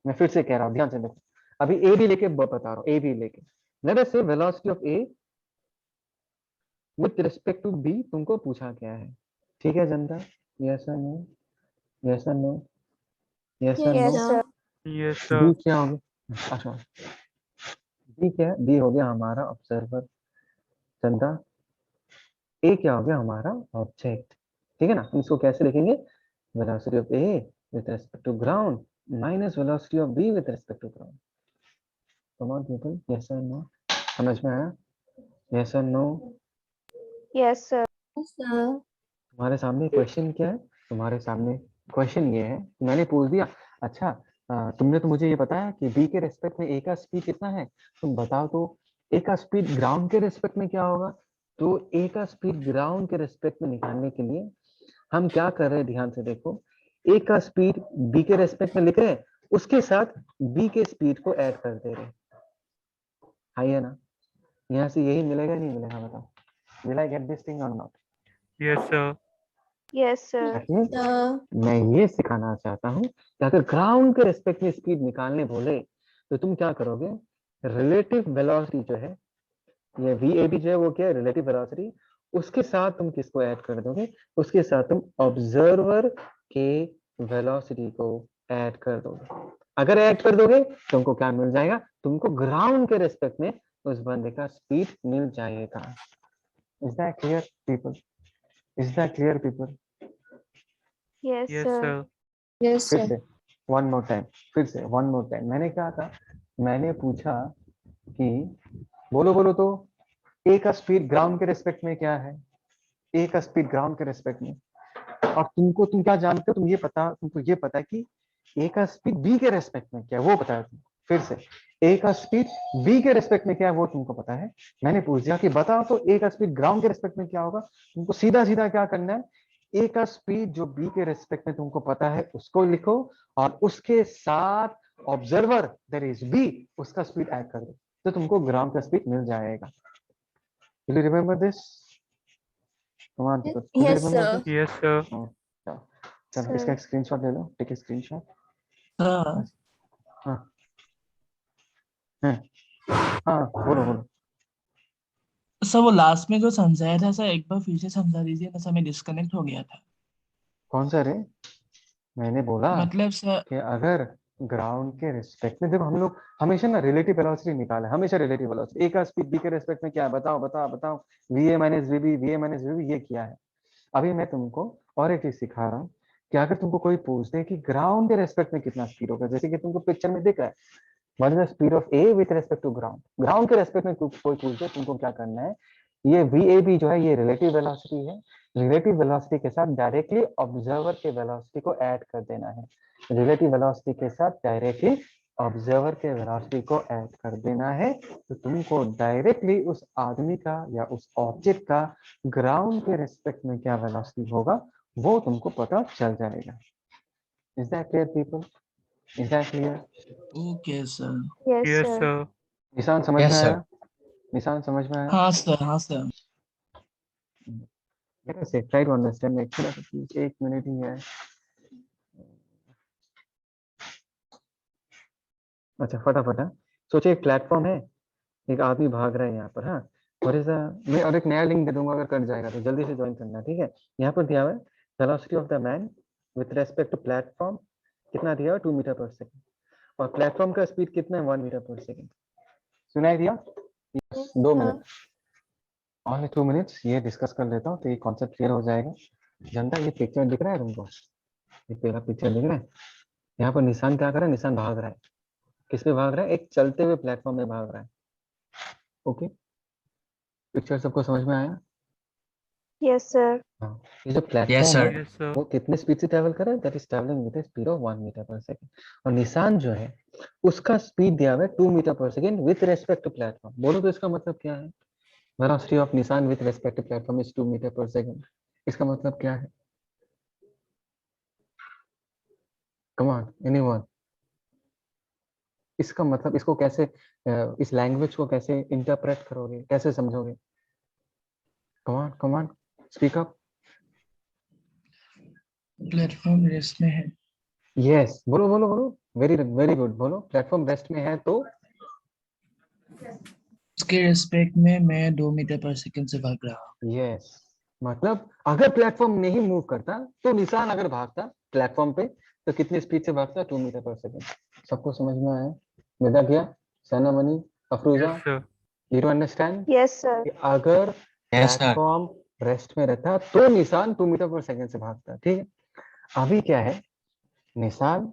मैं फिर से कह रहा हूँ, ध्यान से देखो, अभी ए बी लेके बता रहा हूँ, ए बी लेके, let us say velocity of A with respect to B तुमको पूछा गया है, ठीक है जनता, यस और नो, यस और नो, यस और Yes, no, sir. Yes, B sir. क्या हो गया, अच्छा बी क्या है, बी हो गया हमारा ऑब्जर्वर, जनता, ए क्या हो गया हमारा ऑब्जेक्ट, ठीक है ना, हम इसको कैसे लिखेंगे, velocity of A with respect to ground minus velocity of B with respect to ground. Come on people, yes और नो, समझ में आया, यस और नो। Yes, sir. तुम्हारे सामने क्वेश्चन क्या है, तुम्हारे सामने क्वेश्चन ये है, मैंने पूछ दिया, अच्छा तुमने तो मुझे ये बताया कि बी के रेस्पेक्ट में ए का स्पीड कितना है, तुम बताओ तो ए का स्पीड ग्राउंड के रेस्पेक्ट में क्या होगा, तो ए का स्पीड ग्राउंड के रेस्पेक्ट में निकालने के लिए हम क्या कर रहे हैं, ध्यान से देखो, ए का स्पीड बी के रेस्पेक्ट में लिख रहे हैं, उसके साथ बी के स्पीड को ऐड कर दे रहे हैं, हाई है ना, यहाँ से यही मिलेगा नहीं मिलेगा, बताओ, will I get this thing और not. Yes, sir. Yes, sir. मैं ये सिखाना चाहता हूँ कि अगर ग्राउंड के रेस्पेक्ट में स्पीड निकालने बोले तो तुम क्या करोगे, रिलेटिव वेलोसिटी जो है, ये वी जो है वो क्या है, रिलेटिव वेलोसिटी, उसके साथ तुम किसको ऐड कर दोगे, उसके साथ तुम ऑब्जर्वर के वेलोसिटी को ऐड कर दोगे, अगर ऐड कर दोगे तुमको क्या मिल जाएगा, तुमको ग्राउंड के रेस्पेक्ट में उस बंदे का स्पीड मिल जाएगा। Is that clear people, is that clear people? Yes, Yes, sir. sir. Yes, फिर से वन मोर टाइम, फिर से वन मोर टाइम, मैंने क्या कहा, मैंने पूछा कि बोलो बोलो तो ए का स्पीड ग्राउंड के रेस्पेक्ट में क्या है, ए का स्पीड ग्राउंड के रेस्पेक्ट में, और तुम क्या जानते हो, तुमको ये पता है कि ए का स्पीड बी के रेस्पेक्ट में क्या है, वो पता है तुम, फिर से ए का स्पीड बी के रेस्पेक्ट में क्या है वो तुमको पता है, मैंने पूछ दिया कि बताओ तो ए का स्पीड ग्राउंड के रेस्पेक्ट में क्या होगा, तुमको सीधा सीधा क्या करना है, ए का स्पीड जो बी के रेस्पेक्ट में तुमको पता है उसको लिखो, और उसके साथ ऑब्जर्वर दैट इज बी उसका स्पीड ऐड कर दो, तो तुमको ग्राउंड का स्पीड मिल जाएगा। Will you remember this? Come on people, will you Yes, remember sir. This? Yes, sir. चलो इसका एक स्क्रीनशॉट ले लो, टेक ए स्क्रीनशॉट। सर हाँ हाँ हाँ, बोलो बोलो। सर वो लास्ट में जो समझाया था सर, एक बार फिर से समझा दीजिए ना सर, मैं डिस्कनेक्ट हो गया था। कौन सा रे? मैंने बोला मतलब सर कि अगर ग्राउंड के रिस्पेक्ट में, देखो हम लोग हमेशा ना रिलेटिव वेलोसिटी निकाले, हमेशा रिलेटिव वेलोसिटी, ए का स्पीड बी के रिस्पेक्ट में क्या है, बताओ बताओ बताओ, V A minus V B minus V ये किया है। अभी मैं तुमको और एक चीज सिखा रहा हूँ कि अगर तुमको कोई पूछ दे कि ग्राउंड के रेस्पेक्ट में कितना स्पीड होगा, जैसे कि तुमको पिक्चर में दिख रहा है, what is the speed of A with respect to ground, ground के रेस्पेक्ट में कोई पूछ दे, तुमको क्या करना है, ये वी जो है ये रिलेटिव वेलोसिटी है, रिलेटिव वेलोसिटी के साथ डायरेक्टली ऑब्जर्वर के वेलोसिटी को ऐड कर देना है, रिलेटिव वेलोसिटी के साथ डायरेक्टली ऑब्जर्वर के वेलोसिटी को ऐड कर देना है, तो तुमको डायरेक्टली उस आदमी का या उस ऑब्जेक्ट का ग्राउंड के रेस्पेक्ट में क्या वेलोसिटी होगा वो तुमको पता चल जाएगा। Is that clear people, is that clear? Okay sir. Yes, Yes, sir. sir. निशान समझ में यस सर। आया, निशान समझ में आया? हाँ सर, हाँ sir. Let us say, try to understand, एक थोड़ा सा please, एक मिनट ही है। अच्छा फटाफट, हाँ सोचिए एक प्लेटफॉर्म है, एक आदमी भाग रहा है यहाँ पर, हाँ, और इस मैं और एक नया लिंक दे दूंगा, अगर कट जाएगा तो जल्दी से ज्वाइन करना, ठीक है। यहाँ पर दिया हुआ है velocity of the man with respect to platform, कितना दिया हुआ 2 मीटर पर सेकेंड, और प्लेटफॉर्म का स्पीड कितना है 1 मीटर पर सेकेंड, सुनाई दिया? Yes, 2 sir. Minute, only 2 minutes, ये डिस्कस कर लेता हूँ तो ये कॉन्सेप्ट क्लियर हो जाएगा। जनता ये पिक्चर दिख रहा है तुमको, ये पहला पिक्चर दिख रहा है, यहाँ पर निशान क्या कर रहा है, निशान भाग रहा है, किस पे भाग रहा है, एक चलते हुए प्लेटफॉर्म में भाग रहा है। ओके, पिक्चर सबको समझ में आया? Yes, sir. हाँ, ये जो Yes, प्लेटफॉर्म sir. है Yes, sir. वो कितने स्पीड से ट्रेवल कर रहा है, that is travelling with speed of 1 meter पर सेकंड। और निशान जो है उसका स्पीड दिया हुआ है 2 मीटर पर second with respect to platform. बोलो तो इसका मतलब क्या है? वेलोसिटी ऑफ निशान with respect to platform is 2 metre पर सेकंड। इसका मतलब क्या है? कम ऑन एनीवन, इसका मतलब इसको कैसे इस लैंग्वेज को कैसे इंटरप्रेट करोगे, कैसे समझोगे? Come on speak up. Platform rest में है यस, बोलो बोलो बोलो, वेरी वेरी गुड, बोलो प्लेटफॉर्म रेस्ट में है तो उसके रिस्पेक्ट में मैं 2 मीटर पर सेकंड से भाग रहा हूँ। यस, मतलब अगर प्लेटफॉर्म नहीं मूव करता तो निशान अगर भागता प्लेटफॉर्म पे तो कितनी स्पीड से भागता? 2 मीटर पर सेकंड। सबको समझ में आया? विदा किया, सनामनी, Afroza, Yes, sir. You understand? Yes, sir. अगर Yes, sir. प्लेटफॉर्म रेस्ट में रहता तो निशान 2 मीटर पर सेकंड से भागता। ठीक है, अभी क्या है, निशान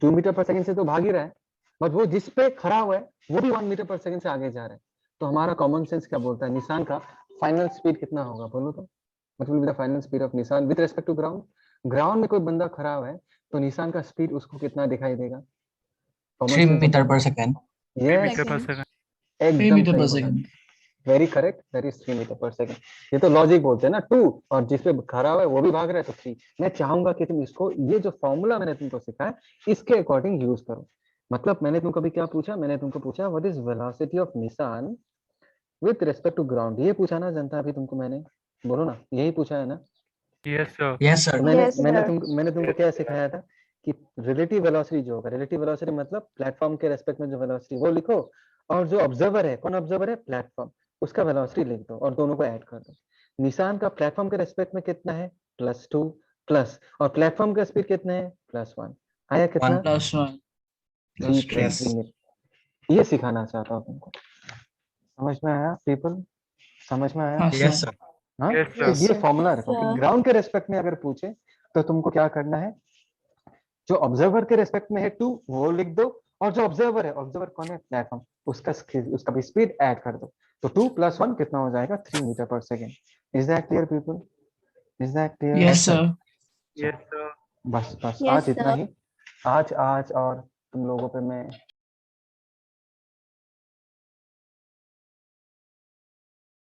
2 मीटर पर सेकंड से तो भाग ही रहा है, बट वो जिस पे खड़ा हुआ है वो भी 1 मीटर पर सेकंड से आगे जा रहा है। तो हमारा कॉमन सेंस क्या बोलता है, निशान का फाइनल स्पीड कितना होगा? बोलो तो, what will be the final speed of निशान with respect to ground? Ground में कोई बंदा खड़ा हुआ है तो निशान का स्पीड उसको कितना दिखाई देगा? 3 meter per second. 3 yes, meter per second. 3 एकदम मीटर पर सही बोला, second. Very correct, that is 3 meter पर सेकंड। ये तो लॉजिक बोलते हैं ना, 2 और जिस पे खड़ा हुआ है वो भी भाग रहा है तो 3। मैं चाहूंगा कि तुम इसको, ये जो फॉर्मूला मैंने तुमको सिखाया इसके अकॉर्डिंग यूज करो। मतलब मैंने तुमको अभी क्या पूछा, मैंने तुमको पूछा व्हाट इज वेलोसिटी ऑफ निशान विद रिस्पेक्ट टू ग्राउंड। ये पूछा ना जनता अभी तुमको मैंने, बोलो ना, यही पूछा है ना? Yes, sir. Yes, sir. तो मैंने Yes, मैंने sir. मैंने तुमको क्या सिखाया था कि रिलेटिव वेलोसिटी जो होगा, रिलेटिव वेलोसिटी मतलब प्लेटफॉर्म के रेस्पेक्ट में जो वेलोसिटी वो लिखो, और जो ऑब्जर्वर है, कौन ऑब्जर्वर है? प्लेटफॉर्म, उसका वेलोसिटी लिख दो और दोनों को ऐड कर दो। निशान का प्लेटफॉर्म के रेस्पेक्ट में कितना है? +2 प्लस, और प्लेटफॉर्म का स्पीड कितना है? +1। आया कितना? 1. +1 +2 Yes. 320 मीटर। ये सिखाना चाहता हूँ तुमको। समझ में आया पीपल? समझ में आया? हाँ Yes, सर। sir. हाँ, Yes, तो sir. ये फॉर्मूला रखो कि ग्राउंड के रेस्पेक्ट में अगर पूछे तो तुमको क्या करना है, जो ऑब्जर्वर के रेस्पेक्ट में है 2 वो लिख दो, और जो ऑब्जर्वर है, ऑब्जर्वर कौन है? प्लेटफॉर्म, उसका भी स्पीड ऐड कर दो। तो 2 + 1 कितना हो जाएगा? 3 meter per second. Is that clear people? Is that clear? Yes sir. Yes, sir. बस Yes, आज इतना sir. ही। आज और तुम लोगों पे मैं